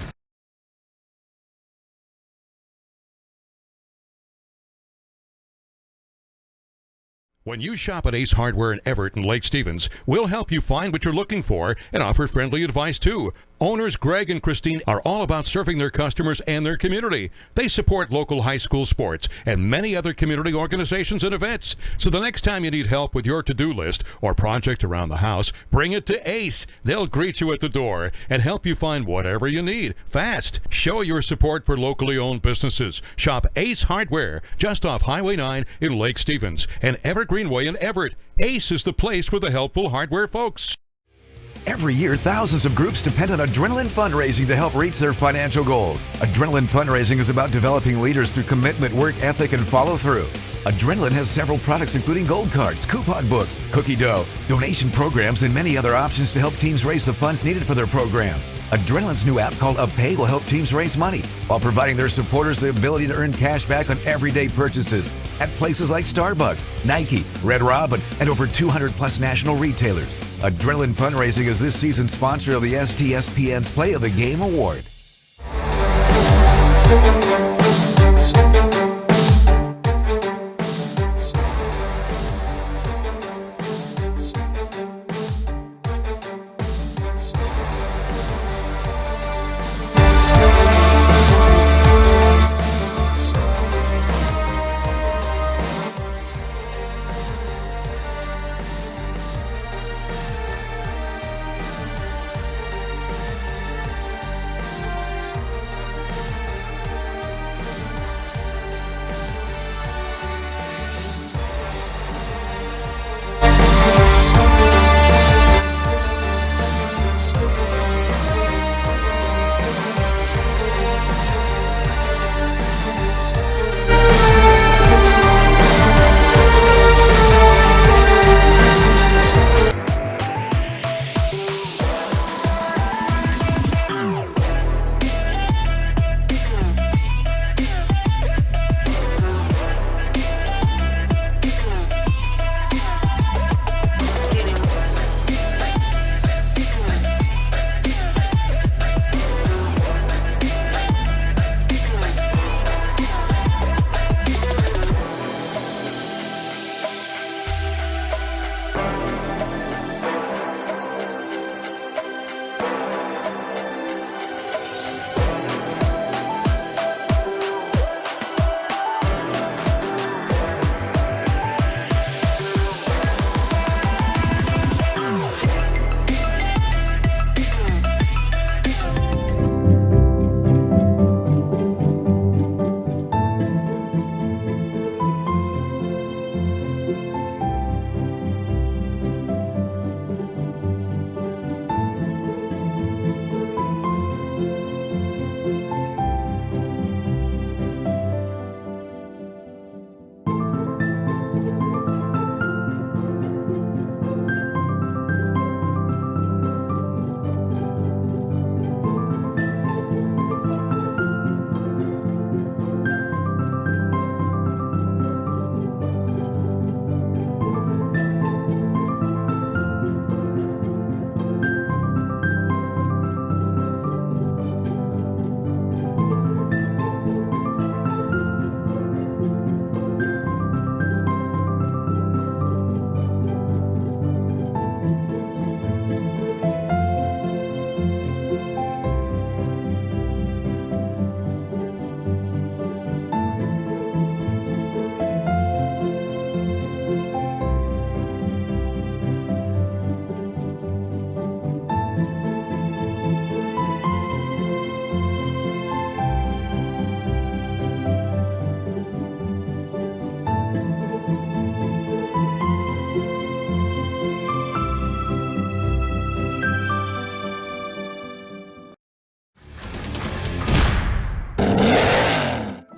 When you shop at Ace Hardware in Everett and Lake Stevens, we'll help you find what you're looking for and offer friendly advice too. Owners Greg and Christine are all about serving their customers and their community. They support local high school sports and many other community organizations and events. So the next time you need help with your to-do list or project around the house, bring it to Ace. They'll greet you at the door and help you find whatever you need fast. Show your support for locally owned businesses. Shop Ace Hardware just off Highway 9 in Lake Stevens and Everett Greenway in Everett. Ace is the place for the helpful hardware folks. Every year, thousands of groups depend on Adrenaline Fundraising to help reach their financial goals. Adrenaline Fundraising is about developing leaders through commitment, work ethic, and follow-through. Adrenaline has several products including gold cards, coupon books, cookie dough, donation programs, and many other options to help teams raise the funds needed for their programs. Adrenaline's new app called UpPay will help teams raise money while providing their supporters the ability to earn cash back on everyday purchases at places like Starbucks, Nike, Red Robin, and over 200 plus national retailers. Adrenaline Fundraising is this season's sponsor of the STSPN's Play of the Game Award.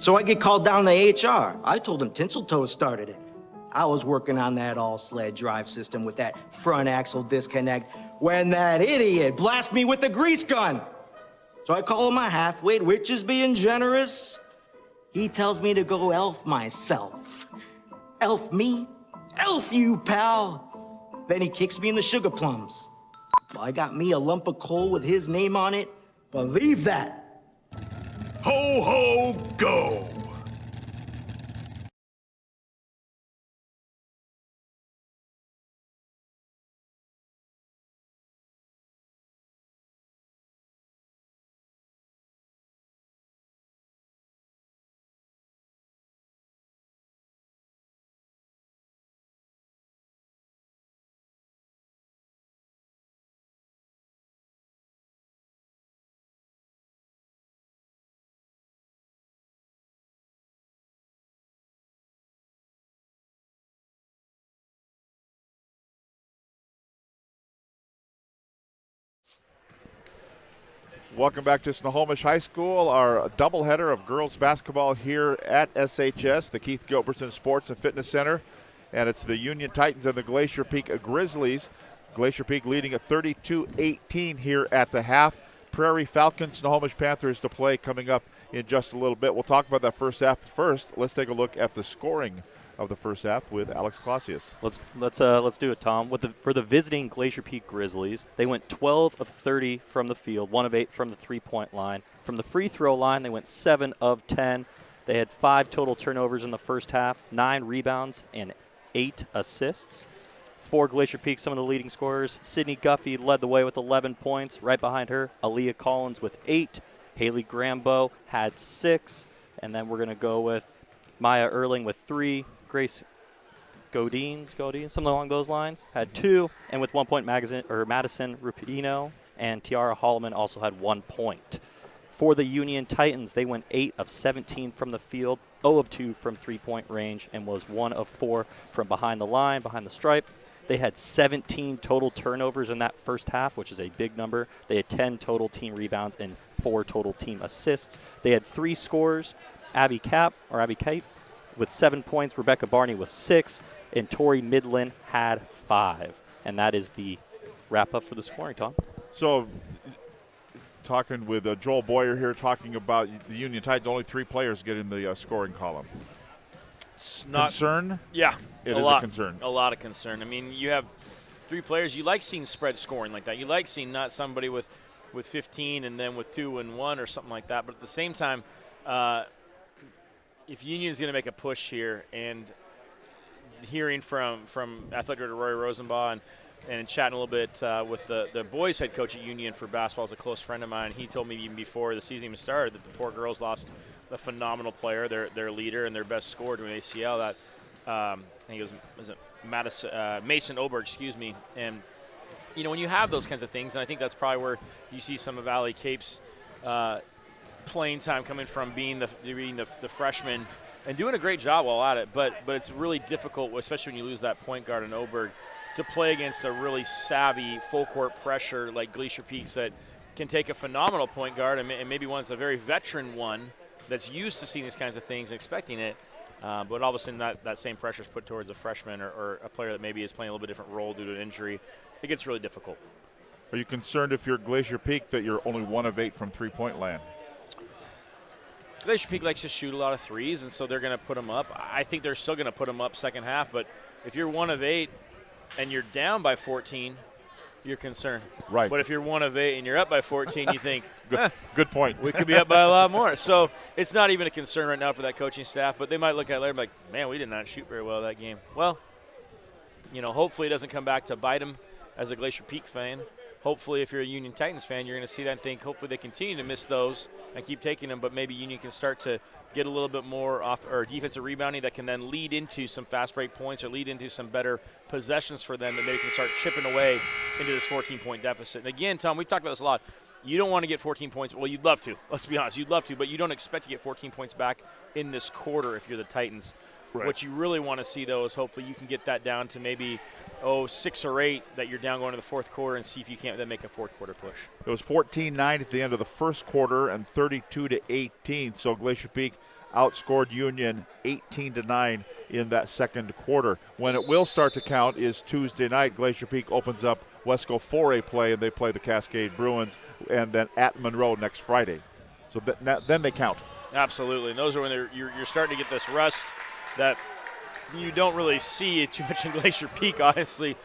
So I get called down to HR. I told them Tinseltoes started it. I was working on that all-sled drive system with that front axle disconnect when that idiot blasts me with a grease gun. So I call him a half-wit, which is being generous. He tells me to go elf myself. Elf me? Elf you, pal. Then he kicks me in the sugar plums. Well, I got me a lump of coal with his name on it. Believe that. Ho, ho, go! Welcome back to Snohomish High School, our doubleheader of girls basketball here at SHS, the Keith Gilbertson Sports and Fitness Center. And it's the Union Titans and the Glacier Peak Grizzlies. Glacier Peak leading at 32-18 here at the half. Prairie Falcons, Snohomish Panthers to play coming up in just a little bit. We'll talk about that first half first. Let's take a look at the scoring of the first half with Alex Clausius. Let's do it, Tom. For the visiting Glacier Peak Grizzlies, they went 12 of 30 from the field, 1 of 8 from the three-point line. From the free throw line, they went 7 of 10. They had 5 total turnovers in the first half, 9 rebounds, and 8 assists. For Glacier Peak, some of the leading scorers, Sydney Guffey led the way with 11 points. Right behind her, Aaliyah Collins with 8. Haley Grambo had 6. And then we're going to go with Maya Erling with 3. Grace Godin, something along those lines, had 2. And with 1 point, Madison Rupino and Tiara Holloman also had 1 point. For the Union Titans, they went 8 of 17 from the field, 0 of 2 from three-point range, and was 1 of 4 from behind the line, behind the stripe. They had 17 total turnovers in that first half, which is a big number. They had 10 total team rebounds and 4 total team assists. They had 3 scorers, Abby Cape with 7 points, Rebecca Barney with 6, and Tori Midland had 5. And that is the wrap-up for the scoring, Tom. So, talking with Joel Boyer here, talking about the Union Titans, only 3 players get in the scoring column. Concern? Yeah. It is a concern. A lot of concern. I mean, you have 3 players. You like seeing spread scoring like that. You like seeing not somebody with 15 and then with 2 and 1 or something like that. But at the same time, if Union's going to make a push here, and hearing from athletic director Roy Rosenbaugh and chatting a little bit with the boys head coach at Union for basketball is a close friend of mine. He told me even before the season even started that the poor girls lost a phenomenal player, their leader and their best scorer to an ACL. That I think it was Mason Oberg, excuse me. And you know, when you have those kinds of things, and I think that's probably where you see some of Allie Cape's playing time coming from being the freshman and doing a great job while at it. But it's really difficult, especially when you lose that point guard in Oberg, to play against a really savvy full court pressure like Glacier Peaks that can take a phenomenal point guard and maybe one that's a very veteran one that's used to seeing these kinds of things and expecting it, but all of a sudden that same pressure is put towards a freshman or a player that maybe is playing a little bit different role due to an injury. It gets really difficult. Are you concerned if you're Glacier Peak that you're only 1 of 8 from three-point land? Glacier Peak likes to shoot a lot of threes, and so they're going to put them up. I think they're still going to put them up second half, but if you're 1 of 8 and you're down by 14, you're concerned. Right. But if you're 1 of 8 and you're up by 14, you think, good point. We could be up by a lot more. So it's not even a concern right now for that coaching staff, but they might look at it later and be like, man, we did not shoot very well that game. Well, you know, hopefully it doesn't come back to bite them as a Glacier Peak fan. Hopefully if you're a Union Titans fan, you're going to see that and think hopefully they continue to miss those and keep taking them, but maybe Union can start to get a little bit more off or defensive rebounding that can then lead into some fast break points or lead into some better possessions for them that they can start chipping away into this 14-point deficit. And again, Tom, we've talked about this a lot. You don't want to get 14 points. Well, you'd love to. Let's be honest. You'd love to, but you don't expect to get 14 points back in this quarter if you're the Titans. Right. What you really want to see, though, is hopefully you can get that down to maybe 6 or 8 that you're down going to the fourth quarter and see if you can't then make a fourth quarter push. It was 14-9 at the end of the first quarter and 32-18. So Glacier Peak outscored Union 18-9 in that second quarter. When it will start to count is Tuesday night. Glacier Peak opens up Wesco 4A play, and they play the Cascade Bruins, and then at Monroe next Friday. So then they count. Absolutely. And those are when you're starting to get this rust that you don't really see too much in Glacier Peak, honestly.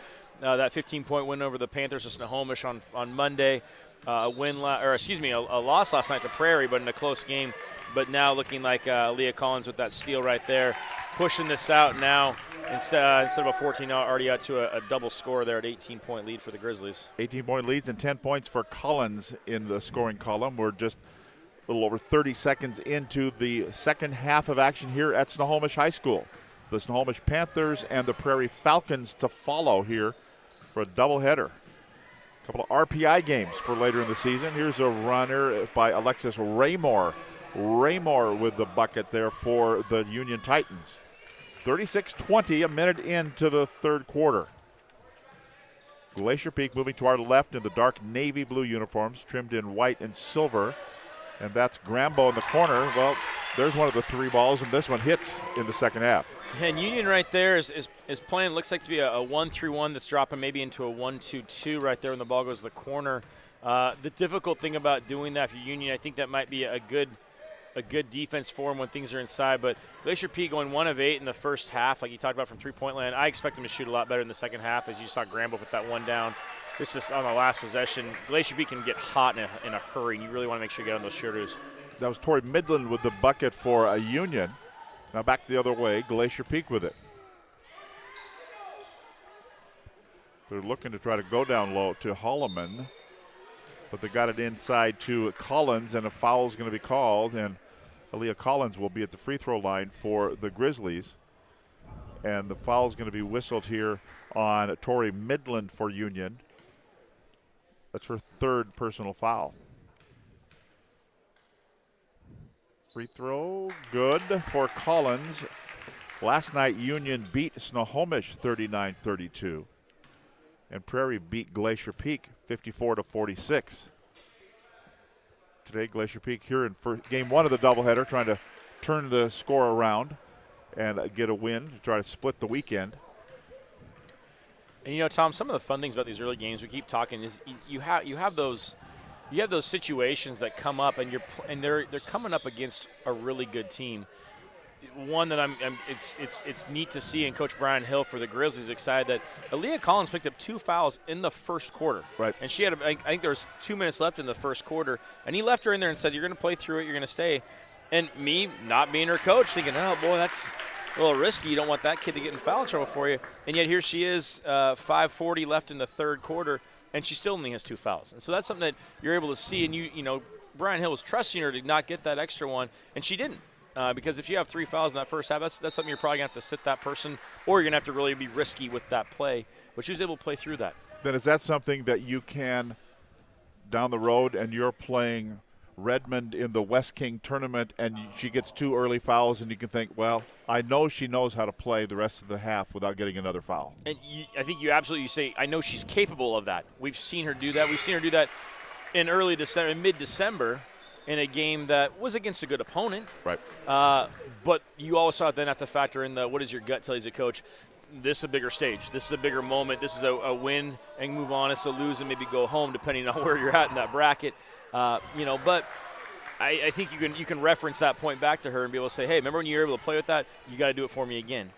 That 15-point win over the Panthers of Snohomish on Monday. A loss last night to Prairie, but in a close game. But now looking like Leah Collins with that steal right there, pushing this out now. Instead of a 14, already out to a double score there at 18-point lead for the Grizzlies. 18-point leads and 10 points for Collins in the scoring column. We're just a little over 30 seconds into the second half of action here at Snohomish High School. The Snohomish Panthers and the Prairie Falcons to follow here for a doubleheader. A couple of RPI games for later in the season. Here's a runner by Alexis Raymore. Raymore with the bucket there for the Union Titans. 36-20, a minute into the third quarter. Glacier Peak moving to our left in the dark navy blue uniforms, trimmed in white and silver. And that's Grambo in the corner. Well, there's one of the three balls, and this one hits in the second half. And Union right there is playing, looks like to be a 1-3-1 that's dropping maybe into a 1-2-2 right there when the ball goes to the corner. The difficult thing about doing that for Union, I think that might be a good defense for them when things are inside. But Glacier Peak going 1 of 8 in the first half, like you talked about from three-point land. I expect them to shoot a lot better in the second half, as you saw Grambo put that one down. This is on the last possession. Glacier Peak can get hot in a hurry, and you really want to make sure you get on those shooters. That was Tori Midland with the bucket for a Union. Now back the other way, Glacier Peak with it. They're looking to try to go down low to Holloman, but they got it inside to Collins, and a foul is going to be called, and Aaliyah Collins will be at the free throw line for the Grizzlies. And the foul is going to be whistled here on Tori Midland for Union. That's her third personal foul. Free throw, good for Collins. Last night, Union beat Snohomish 39-32. And Prairie beat Glacier Peak 54-46. Today, Glacier Peak here in game one of the doubleheader, trying to turn the score around and get a win to try to split the weekend. And Tom, some of the fun things about these early games, we keep talking, is you have those situations that come up, and they're coming up against a really good team. One that it's neat to see, and Coach Brian Hill for the Grizzlies excited that Aaliyah Collins picked up 2 fouls in the first quarter. Right. And she had, I think there was 2 minutes left in the first quarter, and he left her in there and said, "You're going to play through it. You're going to stay." And me, not being her coach, thinking, "Oh boy, that's a little risky. You don't want that kid to get in foul trouble for you." And yet here she is, 5:40 left in the third quarter, and she still only has 2 fouls. And so that's something that you're able to see, and you know Brian Hill was trusting her to not get that extra one, and she didn't. Because if you have 3 fouls in that first half, that's something you're probably going to have to sit that person, or you're going to have to really be risky with that play. But she was able to play through that. Then is that something that you can, down the road, and you're playing Redmond in the West King tournament, and she gets 2 early fouls, and you can think, well, I know she knows how to play the rest of the half without getting another foul. And I think you absolutely say, I know she's capable of that. We've seen her do that. We've seen her do that in early December, in mid-December, in a game that was against a good opponent. Right. But you also then have to factor in what does your gut tell you as a coach? This is a bigger stage. This is a bigger moment. This is a win and move on. It's a lose and maybe go home, depending on where you're at in that bracket. But I think you can reference that point back to her and be able to say, hey, remember when you were able to play with that? You got to do it for me again.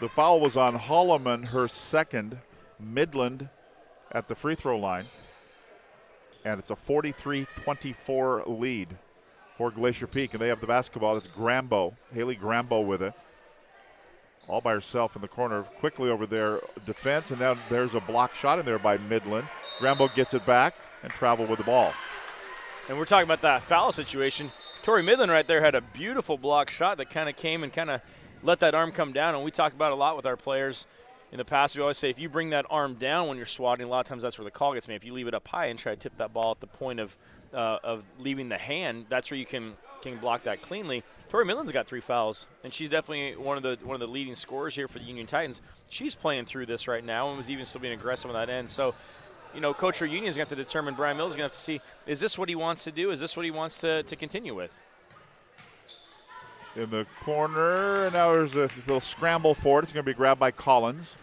The foul was on Holloman, her second. Midland at the free throw line. And it's a 43-24 lead for Glacier Peak. And they have the basketball. It's Grambo, Haley Grambo with it. All by herself in the corner. Quickly over their defense. And now there's a block shot in there by Midland. Grambo gets it back and travel with the ball. And we're talking about that foul situation. Tori Midland right there had a beautiful block shot that kind of came and kind of let that arm come down. And we talk about it a lot with our players. In the past, we always say if you bring that arm down when you're swatting, a lot of times that's where the call gets made. If you leave it up high and try to tip that ball at the point of leaving the hand, that's where you can block that cleanly. Tori Midland's got 3 fouls, and she's definitely one of the leading scorers here for the Union Titans. She's playing through this right now and was even still being aggressive on that end. So, Coach for Union is going to have to determine. Brian Mills is going to have to see, is this what he wants to do? Is this what he wants to continue with? in the corner. And now there's a little scramble for it. It's going to be grabbed by Collins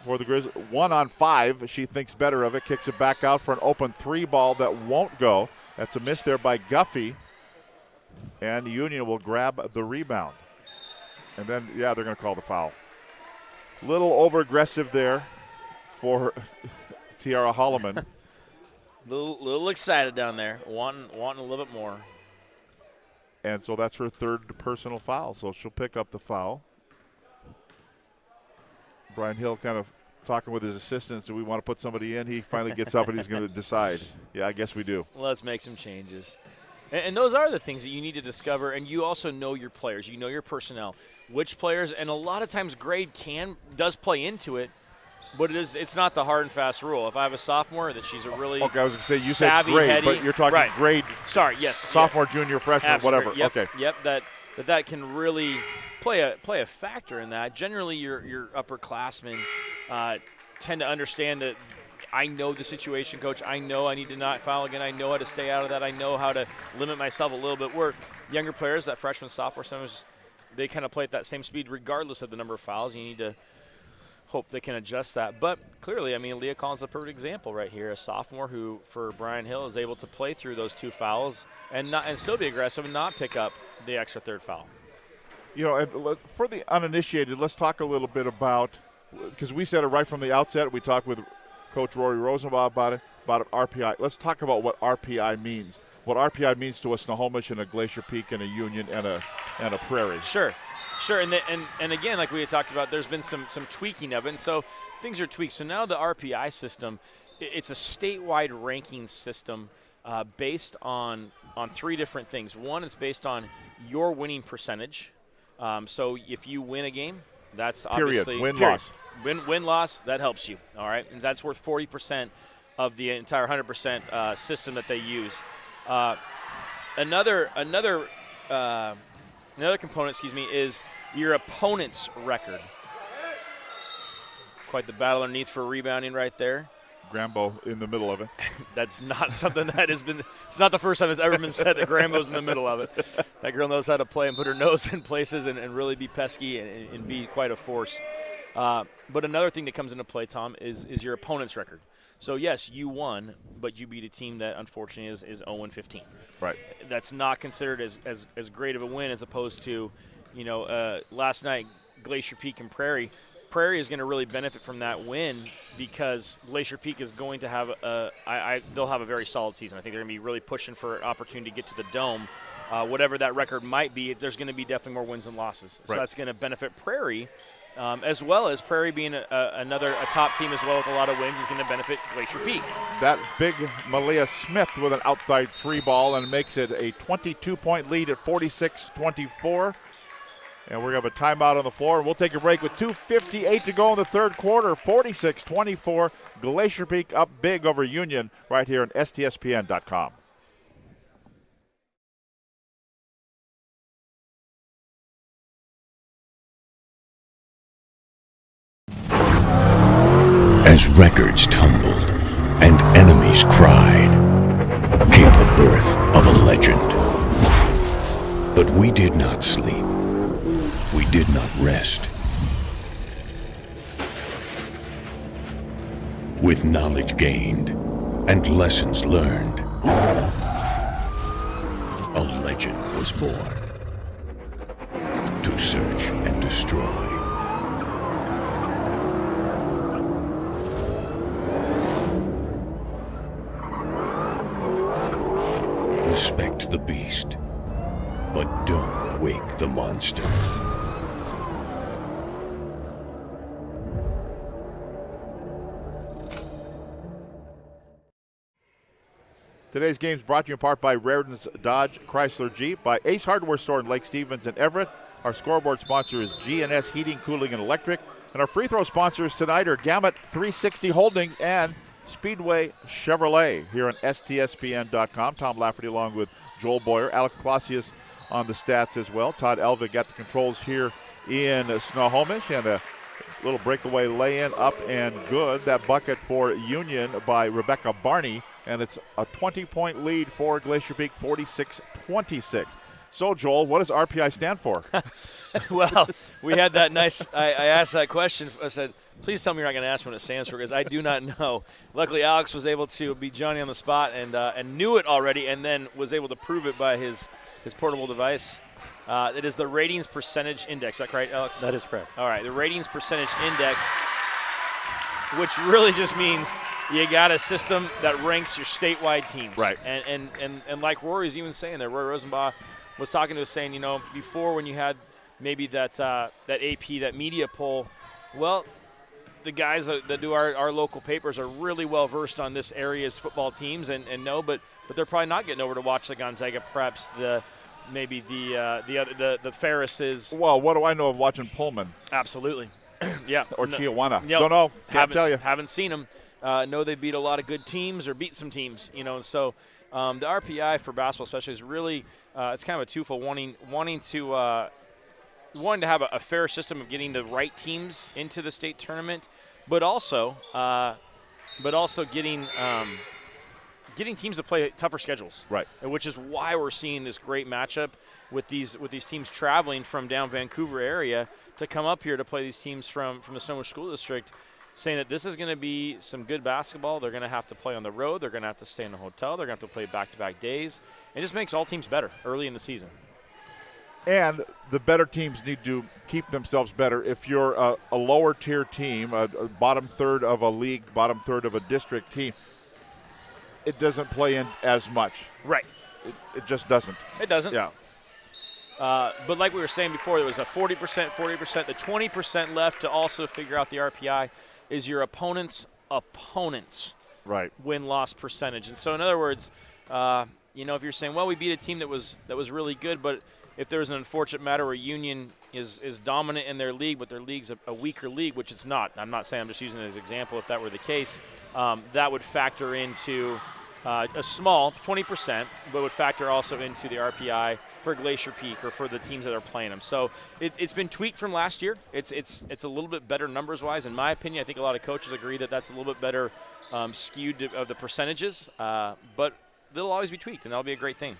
for the Grizzlies. 1 on 5. She thinks better of it. Kicks it back out for an open 3 ball that won't go. That's a miss there by Guffey. And Union will grab the rebound. And then, yeah, they're going to call the foul. Little over-aggressive there for Tiara Holloman. little excited down there, wanting a little bit more. And so that's her 3rd personal foul. So she'll pick up the foul. Brian Hill kind of talking with his assistants. Do we want to put somebody in? He finally gets up and he's going to decide. Yeah, I guess we do. Let's make some changes. And those are the things that you need to discover. And you also know your players. You know your personnel. Which players, and a lot of times grade does play into it. But it's not the hard and fast rule. If I have a sophomore that she's a really okay, I was going to say you savvy, said grade, heady, but you're talking right. grade. Sorry, yes, sophomore, junior, freshman, absolutely. whatever. Yep, okay. Yep. That can really play a factor in that. Generally, your upperclassmen tend to understand that. I know the situation, Coach. I know I need to not foul again. I know how to stay out of that. I know how to limit myself a little bit. Where younger players, that freshman, sophomore, sometimes they kind of play at that same speed regardless of the number of fouls. You need to hope they can adjust that. But clearly, I mean, Leah Collins is a perfect example right here. A sophomore who, for Brian Hill, is able to play through those 2 fouls and still be aggressive and not pick up the extra 3rd foul. You know, and for the uninitiated, let's talk a little bit about, because we said it right from the outset. We talked with Coach Rory Rosenbaum about RPI. Let's talk about what RPI means. What RPI means to a Snohomish and a Glacier Peak and a Union and a Prairie. Sure. And again, like we had talked about, there's been some tweaking of it, and so things are tweaked. So now the RPI system, it's a statewide ranking system based on 3 different things. One is based on your winning percentage. So if you win a game, that's obviously win-loss. Win-loss, that helps you, all right? And that's worth 40% of the entire 100% system that they use. Another component, is your opponent's record. Quite the battle underneath for rebounding right there. Grambo in the middle of it. That's not something that has been – it's not the first time it's ever been said that Grambo's in the middle of it. That girl knows how to play and put her nose in places and really be pesky and be quite a force. But another thing that comes into play, Tom, is your opponent's record. So, yes, you won, but you beat a team that unfortunately is 0-15. Right. That's not considered as great of a win as opposed to, last night, Glacier Peak and Prairie. Prairie is going to really benefit from that win because Glacier Peak is going to have they'll have a very solid season. I think they're going to be really pushing for an opportunity to get to the Dome. Whatever that record might be, there's going to be definitely more wins than losses. So that's going to benefit Prairie, as well as Prairie being a top team as well with a lot of wins is going to benefit Glacier Peak. That big Malia Smith with an outside 3 ball and makes it a 22-point lead at 46-24. And we're going to have a timeout on the floor, and we'll take a break with 2:58 to go in the 3rd quarter. 46-24, Glacier Peak up big over Union right here on STSPN.com. As records tumbled and enemies cried, came the birth of a legend. But we did not sleep. We did not rest. With knowledge gained and lessons learned, a legend was born to search and destroy. Respect the beast, but don't wake the monster. Today's game is brought to you in part by Raritan's Dodge Chrysler Jeep, by Ace Hardware Store in Lake Stevens and Everett. Our scoreboard sponsor is GNS Heating, Cooling, and Electric. And our free throw sponsors tonight are Gamut 360 Holdings and Speedway Chevrolet here on STSPN.com. Tom Lafferty along with Joel Boyer. Alex Clausius on the stats as well. Todd Elvig got the controls here in Snohomish, and a little breakaway lay-in up and good. That bucket for Union by Rebecca Barney, and it's a 20-point lead for Glacier Peak, 46-26. So, Joel, what does RPI stand for? Well, we had that nice – I asked that question. I said, please tell me you're not going to ask me what it stands for because I do not know. Luckily, Alex was able to beat Johnny on the spot and knew it already and then was able to prove it by his portable device. It is the ratings percentage index. Is that correct, Alex? That is correct. All right, the ratings percentage index, which really just means you got a system that ranks your statewide teams. Right. And like Rory's even saying there, Rory Rosenbaugh was talking to us saying, before when you had maybe that AP, that media poll, well, the guys that do our local papers are really well versed on this area's football teams and know, but they're probably not getting over to watch the Gonzaga Preps, the Ferrises. Well, what do I know of watching Pullman? Absolutely. Yeah. Or Chiawana. Yep. Don't know. Can't tell you. Haven't seen them. Know they beat a lot of good teams or beat some teams, So the RPI for basketball especially is really it's kind of a twofold, wanting to have a fair system of getting the right teams into the state tournament, but also getting teams to play tougher schedules. Right. Which is why we're seeing this great matchup with these teams traveling from down Vancouver area to come up here to play these teams from the Snohomish School District, saying that this is going to be some good basketball. They're going to have to play on the road. They're going to have to stay in a hotel. They're going to have to play back-to-back days. It just makes all teams better early in the season. And the better teams need to keep themselves better. If you're a lower-tier team, a bottom third of a league, bottom third of a district team, it doesn't play in as much. Right. It just doesn't. It doesn't. Yeah. But like we were saying before, there was a 40%, the 20% left to also figure out the RPI is your opponent's right win-loss percentage. And so in other words, if you're saying, well, we beat a team that was really good, but if there's an unfortunate matter where Union is dominant in their league, but their league's a weaker league, which it's not. I'm not saying, I'm just using it as an example. If that were the case, that would factor into a small 20%, but would factor also into the RPI for Glacier Peak or for the teams that are playing them. So it's been tweaked from last year. It's a little bit better numbers-wise. In my opinion, I think a lot of coaches agree that that's a little bit better skewed of the percentages, but they'll always be tweaked, and that'll be a great thing.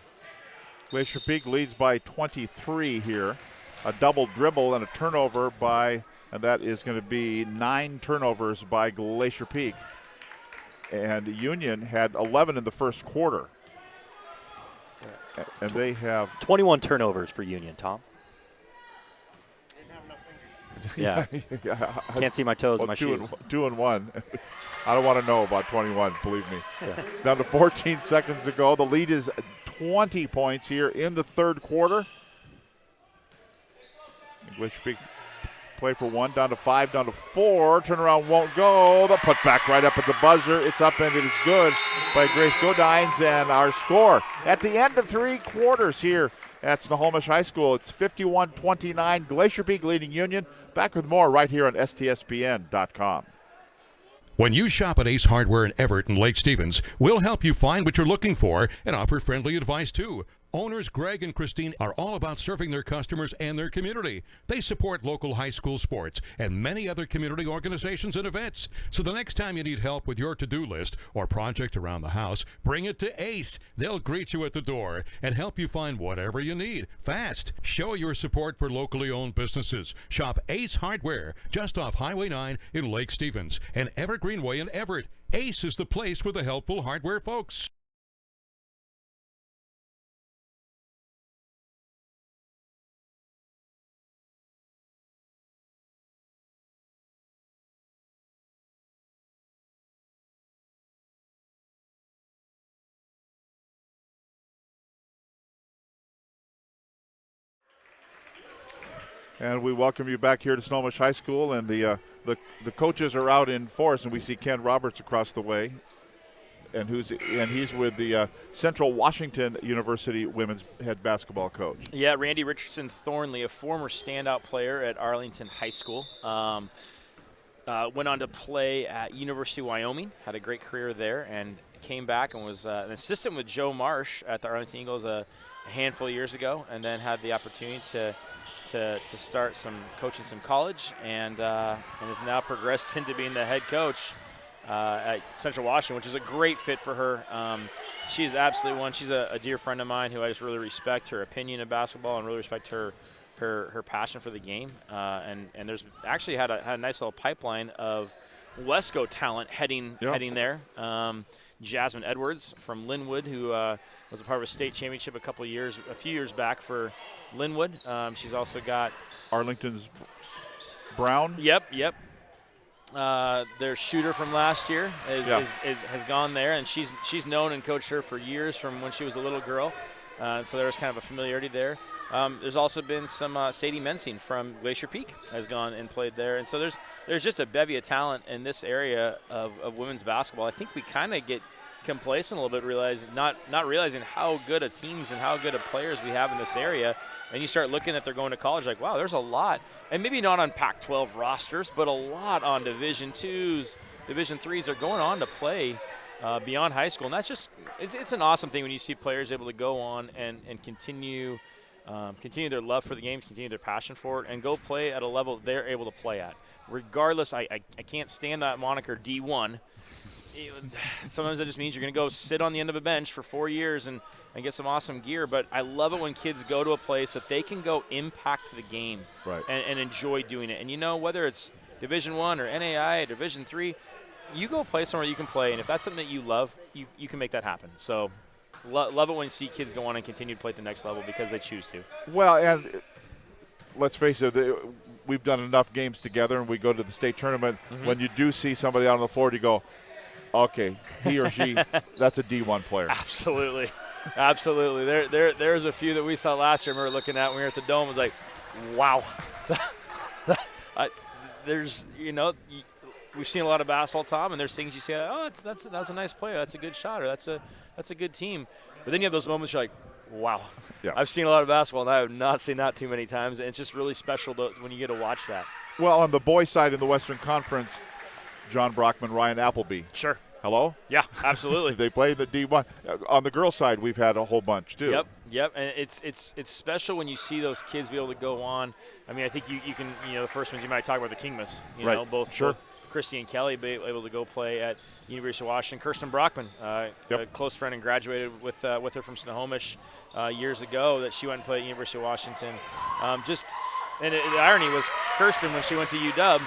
Glacier Peak leads by 23 here. A double dribble and a turnover and that is going to be 9 turnovers by Glacier Peak. And Union had 11 in the first quarter. And they have 21 turnovers for Union, Tom. Yeah. Can't see my toes in my shoes. 2 and 1. I don't want to know about 21, believe me. Yeah. Down to 14 seconds to go. The lead is 20 points here in the third quarter. Glacier Peak play for 1, down to 5, down to 4. Turnaround won't go. The putback right up at the buzzer. It's up and it is good by Grace Godines. And our score at the end of 3 quarters here at Snohomish High School. It's 51-29. Glacier Peak leading Union. Back with more right here on STSPN.com. When you shop at Ace Hardware in Everett and Lake Stevens, we'll help you find what you're looking for and offer friendly advice too. Owners Greg and Christine are all about serving their customers and their community. They support local high school sports and many other community organizations and events. So the next time you need help with your to-do list or project around the house, bring it to Ace. They'll greet you at the door and help you find whatever you need. Fast. Show your support for locally owned businesses. Shop Ace Hardware just off Highway 9 in Lake Stevens and Everett Greenway in Everett. Ace is the place with the helpful hardware folks. And we welcome you back here to Snohomish High School, and the coaches are out in force, and we see Ken Roberts across the way, and he's with the Central Washington University women's head basketball coach. Yeah, Randy Richardson Thornley, a former standout player at Arlington High School, went on to play at University of Wyoming, had a great career there, and came back and was an assistant with Joe Marsh at the Arlington Eagles a handful of years ago, and then had the opportunity to start coaching some college, and has now progressed into being the head coach at Central Washington, which is a great fit for her. She's absolutely one. She's a dear friend of mine who I just really respect her opinion of basketball and really respect her passion for the game. And there's actually had a nice little pipeline of Wesco talent heading there. Jasmine Edwards from Linwood, who was a part of a state championship a few years back for Linwood. She's also got Arlington's Brown. Yep. Their shooter from last year has gone there, and she's known and coached her for years from when she was a little girl. So there's kind of a familiarity there. There's also been some Sadie Mensing from Glacier Peak has gone and played there. And so there's just a bevy of talent in this area of women's basketball. I think we kind of get complacent a little bit, not realizing how good of teams and how good of players we have in this area. And you start looking at they're going to college like, wow, there's a lot. And maybe not on Pac-12 rosters, but a lot on Division IIs, Division IIIs are going on to play beyond high school. And that's just it's an awesome thing when you see players able to go on and continue their love for the game, continue their passion for it, and go play at a level they're able to play at. Regardless, I can't stand that moniker D1. Sometimes that just means you're going to go sit on the end of a bench for 4 years and get some awesome gear. But I love it when kids go to a place that they can go impact the game and enjoy doing it. And, whether it's Division I or NAI or Division III, you go play somewhere you can play. And if that's something that you love, you can make that happen. So love it when you see kids go on and continue to play at the next level because they choose to. Well, and let's face it, we've done enough games together, and we go to the state tournament. Mm-hmm. When you do see somebody out on the floor, you go, okay, he or she, that's a D1 player. Absolutely. There's a few that we saw last year. I remember looking at when we were at the Dome. It was like, wow. We've seen a lot of basketball, Tom, and there's things you say, oh, that's a nice player. That's a good shot, or that's a good team. But then you have those moments you're like, wow. Yeah. I've seen a lot of basketball, and I have not seen that too many times. And it's just really special when you get to watch that. Well, on the boys' side in the Western Conference, John Brockman, Ryan Appleby. Sure. Hello? Yeah, absolutely. They play the D1. On the girls' side, we've had a whole bunch, too. Yep. And it's special when you see those kids be able to go on. I mean, I think you can, the first ones you might talk about the Kingmas. Both Christy and Kelly be able to go play at University of Washington. Kirsten Brockman, a close friend and graduated with her from Snohomish years ago that she went and played at University of Washington. And the irony was Kirsten, when she went to UW,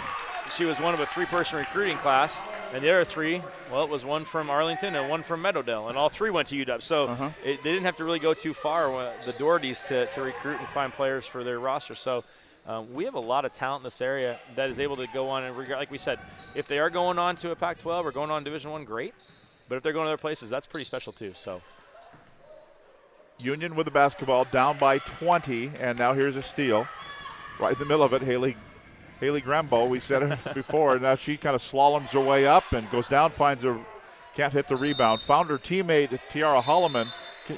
she was one of a 3-person recruiting class, and the other 3, well, it was one from Arlington and one from Meadowdale, and all 3 went to UW. So they didn't have to really go too far, the Dohertys, to recruit and find players for their roster. So we have a lot of talent in this area that is able to go on, and like we said, if they are going on to a Pac-12 or going on Division I, great. But if they're going to other places, that's pretty special too. So Union with the basketball, down by 20, and now here's a steal. Right in the middle of it, Haley Grambo, we said it before. Now she kind of slaloms her way up and goes down, can't hit the rebound. Found her teammate, Tiara Holloman.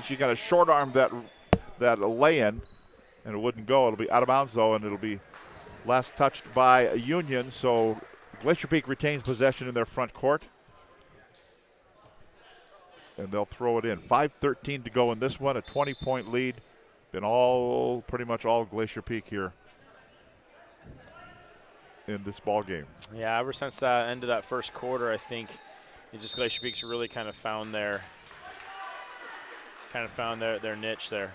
She kind of short-armed that lay-in, and it wouldn't go. It'll be out of bounds, though, and it'll be last touched by a Union. So Glacier Peak retains possession in their front court. And they'll throw it in. 5:13 to go in this one, a 20-point lead. Been pretty much all Glacier Peak here in this ball game. Yeah, ever since that end of that first quarter, I think Glacier Peak's really kind of found their niche there.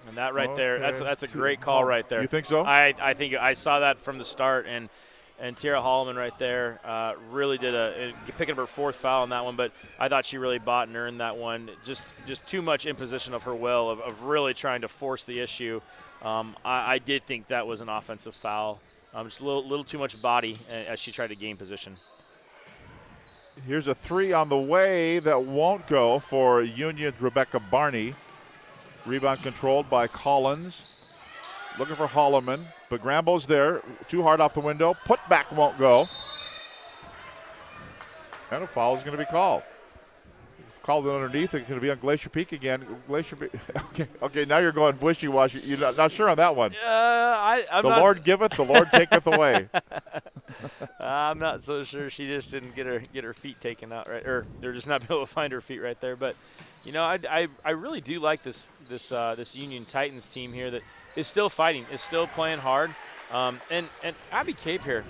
And that right there, that's a great call right there. You think so? I think I saw that from the start, and Tiara Holloman right there really did picking up her 4th foul on that one, but I thought she really bought and earned that one. Just too much imposition of her will of really trying to force the issue. I did think that was an offensive foul. Just a little too much body as she tried to gain position. Here's a 3 on the way that won't go for Union's Rebecca Barney. Rebound controlled by Collins. Looking for Holloman, but Grambo's there. Too hard off the window. Put back won't go. And a foul is going to be called. Called it underneath. It's going to be on Glacier Peak again. Glacier Peak. Okay. Now you're going wishy-washy. You're not sure on that one. I'm the Lord giveth, the Lord taketh away. I'm not so sure. She just didn't get her feet taken out right, or they're just not able to find her feet right there. But I really do like this Union Titans team here that is still fighting, is still playing hard. And Abby Cape here.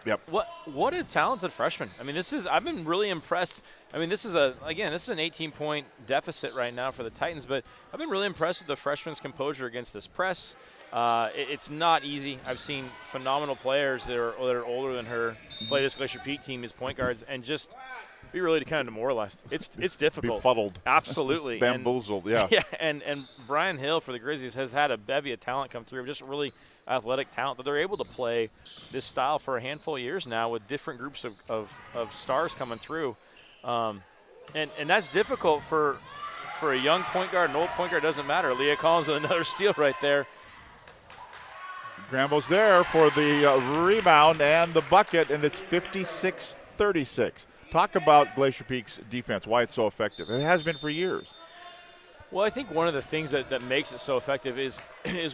Yep. What a talented freshman. I mean, I've been really impressed. I mean, this is an 18-point deficit right now for the Titans, but I've been really impressed with the freshman's composure against this press. It's not easy. I've seen phenomenal players that are older than her play this Glacier Peak team as point guards and just be really kind of demoralized. It's difficult. Befuddled. Absolutely. Bamboozled, yeah. Yeah, and Brian Hill for the Grizzlies has had a bevy of talent come through, just really athletic talent, that they're able to play this style for a handful of years now with different groups of stars coming through. And that's difficult for a young point guard, an old point guard, doesn't matter. Leah Collins with another steal right there. Grambo's there for the rebound and the bucket, and it's 56-36. Talk about Glacier Peak's defense, why it's so effective. It has been for years. Well, I think one of the things that makes it so effective is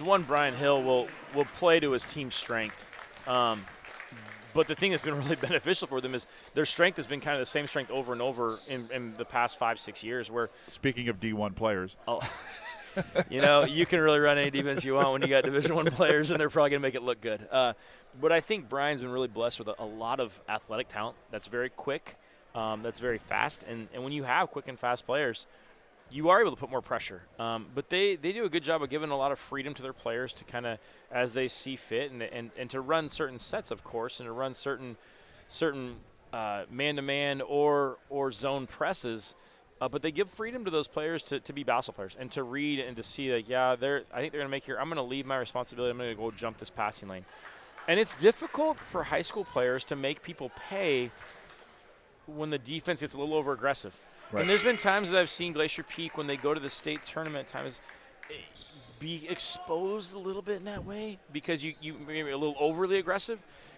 one, Brian Hill will play to his team's strength. But the thing that's been really beneficial for them is their strength has been kind of the same strength over and over in the past 5-6 years. Where speaking of D1 players. Oh, you can really run any defense you want when you got Division I players, and they're probably going to make it look good. But I think Brian's been really blessed with a lot of athletic talent that's very quick, that's very fast. And when you have quick and fast players, you are able to put more pressure. But they do a good job of giving a lot of freedom to their players to kind of, as they see fit, and to run certain sets, of course, and to run certain man-to-man or zone presses. But they give freedom to those players to be basketball players and to read and to see that, I think they're going to make here. I'm going to leave my responsibility. I'm going to go jump this passing lane. And it's difficult for high school players to make people pay when the defense gets a little over-aggressive. Right. And there's been times that I've seen Glacier Peak, when they go to the state tournament, times be exposed a little bit in that way because you maybe a little overly aggressive.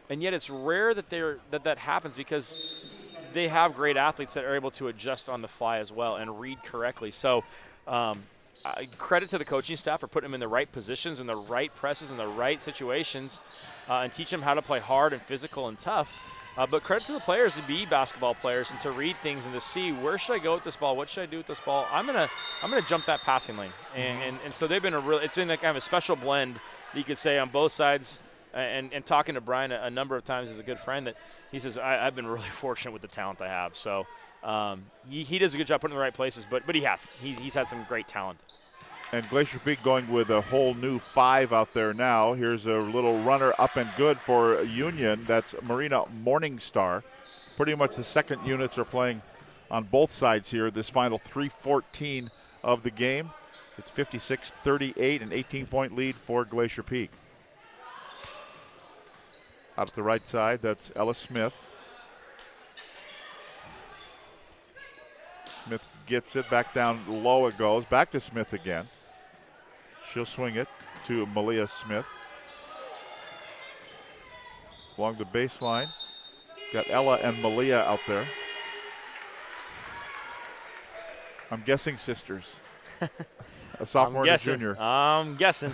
And yet it's rare that happens because they have great athletes that are able to adjust on the fly as well and read correctly. So credit to the coaching staff for putting them in the right positions and the right presses and the right situations and teach them how to play hard and physical and tough. But credit to the players to be basketball players and to read things and to see, where should I go with this ball? What should I do with this ball? I'm gonna jump that passing lane. And so they've been it's been like kind of a special blend, you could say, on both sides. And talking to Brian a number of times as a good friend, that he says, I've been really fortunate with the talent I have. So he does a good job putting in the right places, but he's had some great talent. And Glacier Peak going with a whole new 5 out there now. Here's a little runner up and good for Union. That's Marina Morningstar. Pretty much the second units are playing on both sides here. This final 3:14 of the game. It's 56-38, an 18-point lead for Glacier Peak. Out at the right side, that's Ella Smith. Smith gets it back down low. It goes back to Smith again. She'll swing it to Malia Smith. Along the baseline, got Ella and Malia out there. I'm guessing sisters. A sophomore and a junior. I'm guessing.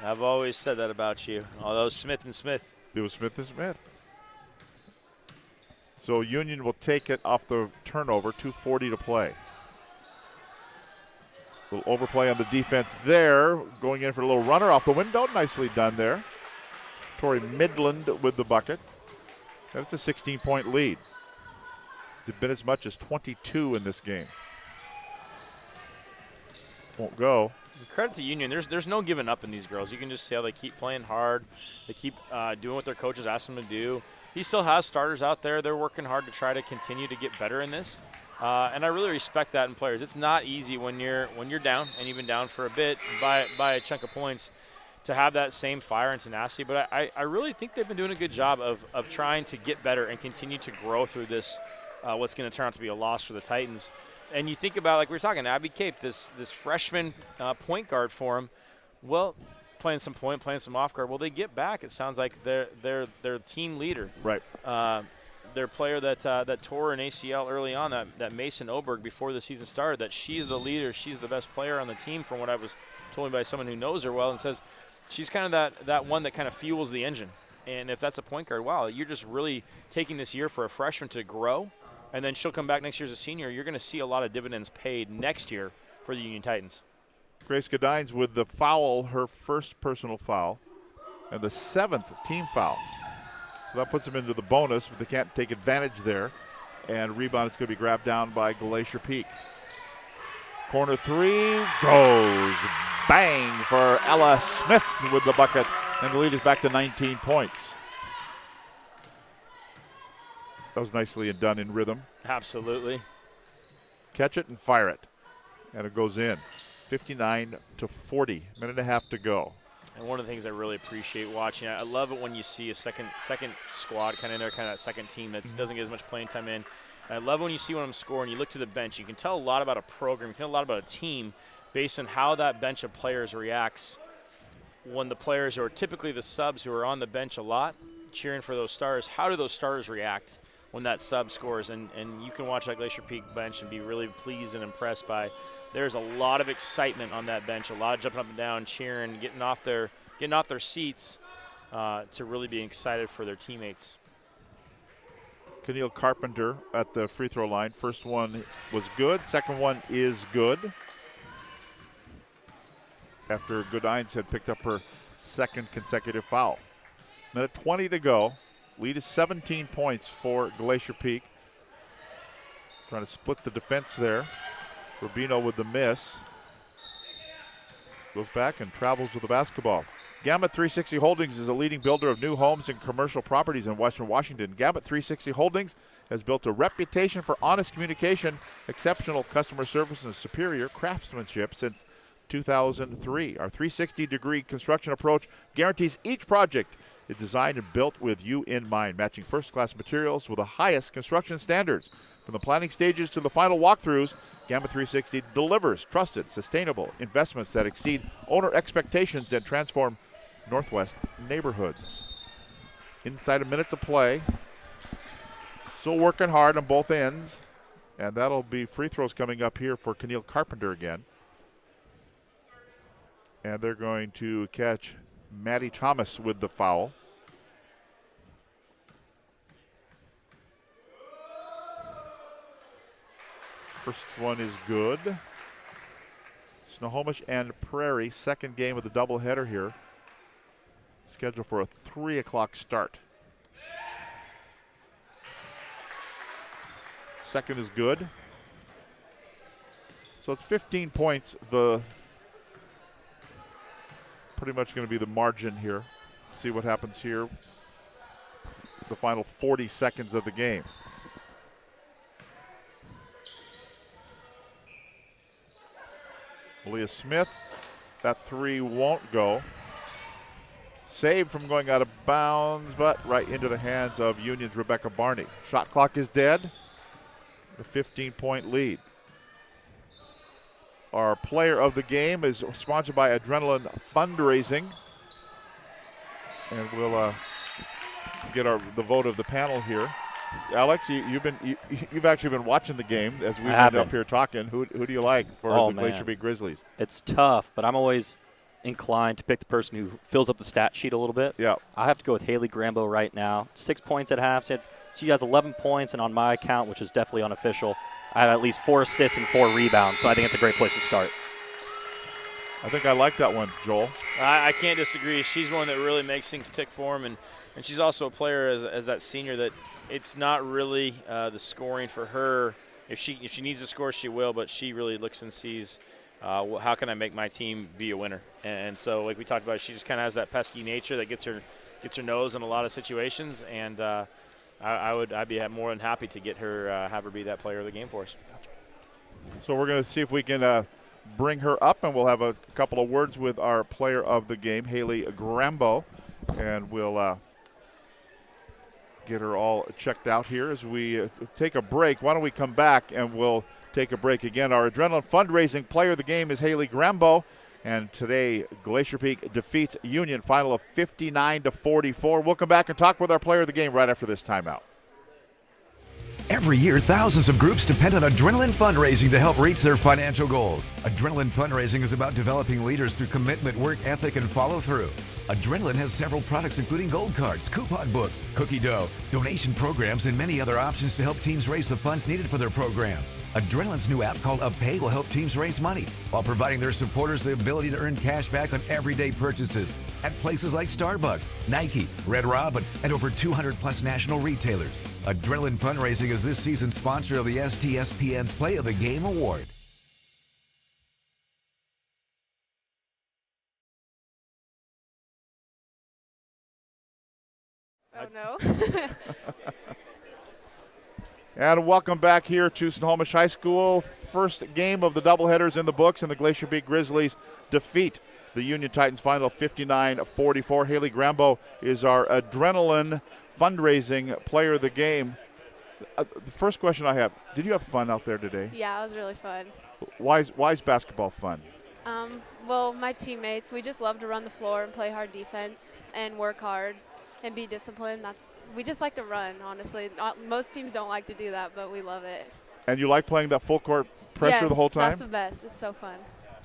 I've always said that about you. Although Smith and Smith. It was Smith and Smith. So Union will take it off the turnover, 2:40 to play. A little overplay on the defense there. Going in for a little runner off the window. Nicely done there. Tori Midland with the bucket. That's a 16-point lead. It's been as much as 22 in this game. Won't go. Credit to Union. There's no giving up in these girls. You can just see how they keep playing hard. They keep doing what their coaches ask them to do. He still has starters out there. They're working hard to try to continue to get better in this. And I really respect that in players. It's not easy when you're down, and even down for a bit by a chunk of points, to have that same fire and tenacity. But I really think they've been doing a good job of trying to get better and continue to grow through this, what's going to turn out to be a loss for the Titans. And you think about, like we were talking, Abby Cape, this freshman point guard for him. Well, playing some point, playing some off guard. Well, they get back. It sounds like they're team leader. Right. Their player that tore an ACL early on, that Mason Oberg, before the season started, that she's the leader, she's the best player on the team, from what I was told by someone who knows her well, and says she's kind of that one that kind of fuels the engine. And if that's a point guard, wow, you're just really taking this year for a freshman to grow. And then she'll come back next year as a senior. You're going to see a lot of dividends paid next year for the Union Titans. Grace Godines with the foul, her first personal foul. and the 7th team foul. So that puts them into the bonus, but they can't take advantage there. And rebound is going to be grabbed down by Glacier Peak. Corner three goes bang for Ella Smith with the bucket, and the lead is back to 19 points. That was nicely done in rhythm. Absolutely. Catch it and fire it, and it goes in. 59-40, minute and a half to go. And one of the things I really appreciate watching, I love it when you see a second squad kind of in there, kind of that second team that doesn't get as much playing time in. And I love when you see when I'm scoring, you look to the bench, you can tell a lot about a program, you can tell a lot about a team based on how that bench of players reacts when the players who are typically the subs who are on the bench a lot, cheering for those stars. How do those stars react when that sub scores? And you can watch that Glacier Peak bench and be really pleased and impressed by, there's a lot of excitement on that bench, a lot of jumping up and down, cheering, getting off their seats to really be excited for their teammates. Keneal Carpenter at the free throw line. First one was good, second one is good. After Goodines had picked up her second consecutive foul. Minute 20 to go. Lead is 17 points for Glacier Peak. Trying to split the defense there. Rubino with the miss. Goes back and travels with the basketball. Gambit 360 Holdings is a leading builder of new homes and commercial properties in Western Washington. Gambit 360 Holdings has built a reputation for honest communication, exceptional customer service, and superior craftsmanship since 2003. Our 360-degree construction approach guarantees each project is designed and built with you in mind, matching first-class materials with the highest construction standards. From the planning stages to the final walkthroughs, Gambit 360 delivers trusted, sustainable investments that exceed owner expectations and transform Northwest neighborhoods. Inside a minute to play. Still working hard on both ends. And that'll be free throws coming up here for Keneal Carpenter again. And they're going to catch Maddie Thomas with the foul. First one is good. Snohomish and Prairie, second game of the doubleheader here. Scheduled for a 3 o'clock start. Second is good. So it's 15 points. Pretty much going to be the margin here. See what happens here. The final 40 seconds of the game. Malia Smith, that three won't go. Saved from going out of bounds, but right into the hands of Union's Rebecca Barney. Shot clock is dead. A 15-point lead. Our player of the game is sponsored by Adrenaline Fundraising. And we'll get the vote of the panel here. Alex, you've actually been watching the game as we've been up here talking. Who do you like for the Glacier Peak Grizzlies? It's tough, but I'm always inclined to pick the person who fills up the stat sheet a little bit. Yeah. I have to go with Haley Grambo right now. 6 points at half. She has 11 points, and on my account, which is definitely unofficial, I had at least 4 assists and 4 rebounds, so I think it's a great place to start. I think I like that one, Joel. I can't disagree. She's one that really makes things tick for him, and she's also a player as that senior that it's not really the scoring for her. If she needs to score, she will, but she really looks and sees how can I make my team be a winner. And so, like we talked about, she just kind of has that pesky nature that gets her nose in a lot of situations, and I'd be more than happy to get her, have her be that player of the game for us. So we're going to see if we can bring her up, and we'll have a couple of words with our player of the game, Haley Grambo, and we'll get her all checked out here as we take a break. Why don't we come back and we'll take a break again. Our Adrenaline Fundraising player of the game is Haley Grambo, and today Glacier Peak defeats Union, final of 59-44. We'll come back and talk with our player of the game right after this timeout. Every year, thousands of groups depend on Adrenaline Fundraising to help reach their financial goals. Adrenaline Fundraising is about developing leaders through commitment, work ethic, and follow through. Adrenaline has several products including gold cards, coupon books, cookie dough, donation programs, and many other options to help teams raise the funds needed for their programs. Adrenaline's new app called UpPay will help teams raise money while providing their supporters the ability to earn cash back on everyday purchases at places like Starbucks, Nike, Red Robin, and over 200 plus national retailers. Adrenaline Fundraising is this season's sponsor of the STSPN's Play of the Game Award. Oh, no. And welcome back here to Snohomish High School. First game of the doubleheaders in the books, and the Glacier Peak Grizzlies defeat the Union Titans final 59-44. Haley Grambo is our Adrenaline Fundraising Player of the Game. The first question I have, did you have fun out there today? Yeah, it was really fun. Why is basketball fun? Well, my teammates, we just love to run the floor and play hard defense and work hard and be disciplined. We just like to run, honestly. Most teams don't like to do that, but we love it. And you like playing that full court pressure the whole time? That's the best. It's so fun.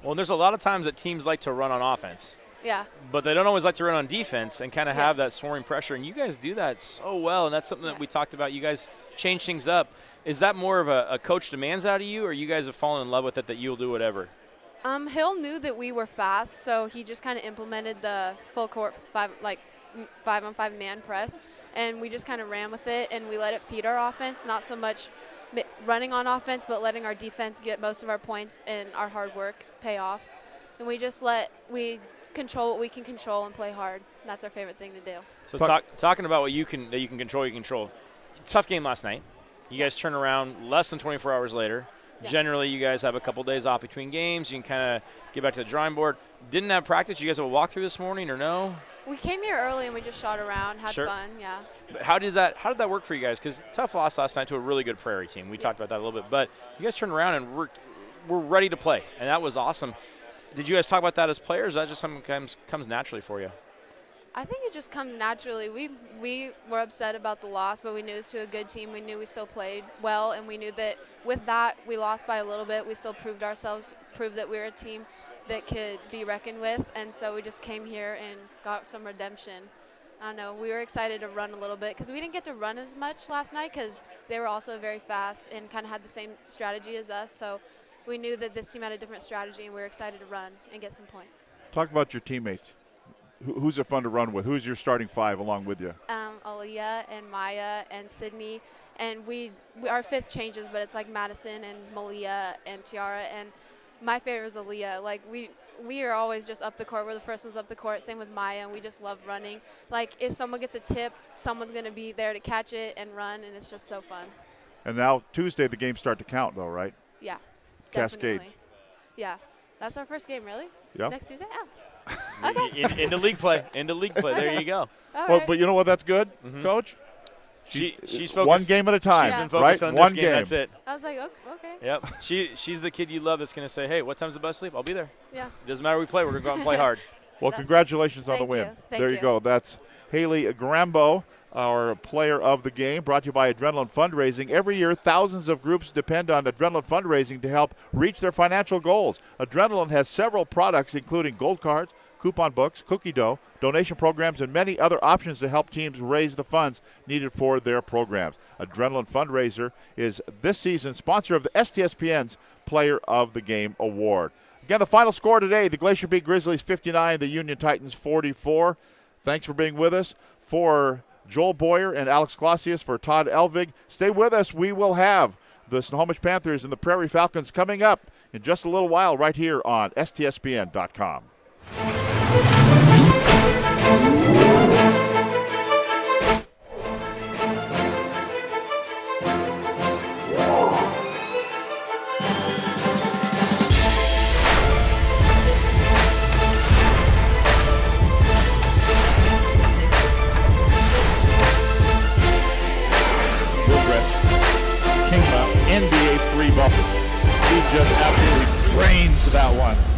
Well, there's a lot of times that teams like to run on offense. Yeah. But they don't always like to run on defense and kind of have that soaring pressure. And you guys do that so well, and that's something that we talked about. You guys change things up. Is that more of a coach demands out of you, or you guys have fallen in love with it that you'll do whatever? Hill knew that we were fast, so he just kind of implemented the full court 5-on-5 man press, and we just kind of ran with it, and we let it feed our offense, not so much running on offense, but letting our defense get most of our points and our hard work pay off. And we just we control what we can control and play hard. That's our favorite thing to do. So talking about what you can control. Tough game last night. You guys turn around less than 24 hours later. Yeah. Generally, you guys have a couple days off between games. You can kind of get back to the drawing board. Didn't have practice. You guys have a walkthrough this morning or no? We came here early and we just shot around, had fun, yeah. But how did that work for you guys? Because tough loss last night to a really good Prairie team. We talked about that a little bit. But you guys turned around and we're ready to play, and that was awesome. Did you guys talk about that as players? Or that just sometimes comes naturally for you? I think it just comes naturally. We were upset about the loss, but we knew it was to a good team. We knew we still played well, and we knew that with that, we lost by a little bit. We still proved that we were a team that could be reckoned with, and so we just came here and got some redemption. I don't know, we were excited to run a little bit because we didn't get to run as much last night because they were also very fast and kind of had the same strategy as us, so we knew that this team had a different strategy, and we were excited to run and get some points. Talk about your teammates. Who's it fun to run with? Who's your starting five along with you? Aaliyah and Maya and Sydney, and our fifth changes, but it's like Madison and Malia and Tiara, and my favorite is Aaliyah. Like we are always just up the court. We're the first ones up the court. Same with Maya, and we just love running. Like if someone gets a tip, someone's going to be there to catch it and run, and it's just so fun. And now Tuesday the games start to count, though, right? Yeah. Cascade. Definitely. Yeah, that's our first game, really. Yeah. Next Tuesday. Yeah. Okay. Into league play. There you go. Well, but you know what? That's good, Coach. She's focused. One game at a time, she's been focused right? On One this game. That's it. I was like, okay. Yep. She's the kid you love that's going to say, hey, what time's the bus sleep? I'll be there. Yeah. It doesn't matter we play. We're going to go out and play hard. Well, congratulations on the win. There you go. That's Haley Grambo, our player of the game, brought to you by Adrenaline Fundraising. Every year, thousands of groups depend on Adrenaline Fundraising to help reach their financial goals. Adrenaline has several products, including gold cards, coupon books, cookie dough, donation programs, and many other options to help teams raise the funds needed for their programs. Adrenaline Fundraiser is this season's sponsor of the STSPN's Player of the Game Award. Again, the final score today, the Glacier Peak Grizzlies 59, the Union Titans 44. Thanks for being with us. For Joel Boyer and Alex Glacier, for Todd Elvig, stay with us. We will have the Snohomish Panthers and the Prairie Falcons coming up in just a little while right here on STSPN.com. NBA 3 bumper. He just absolutely drains that one.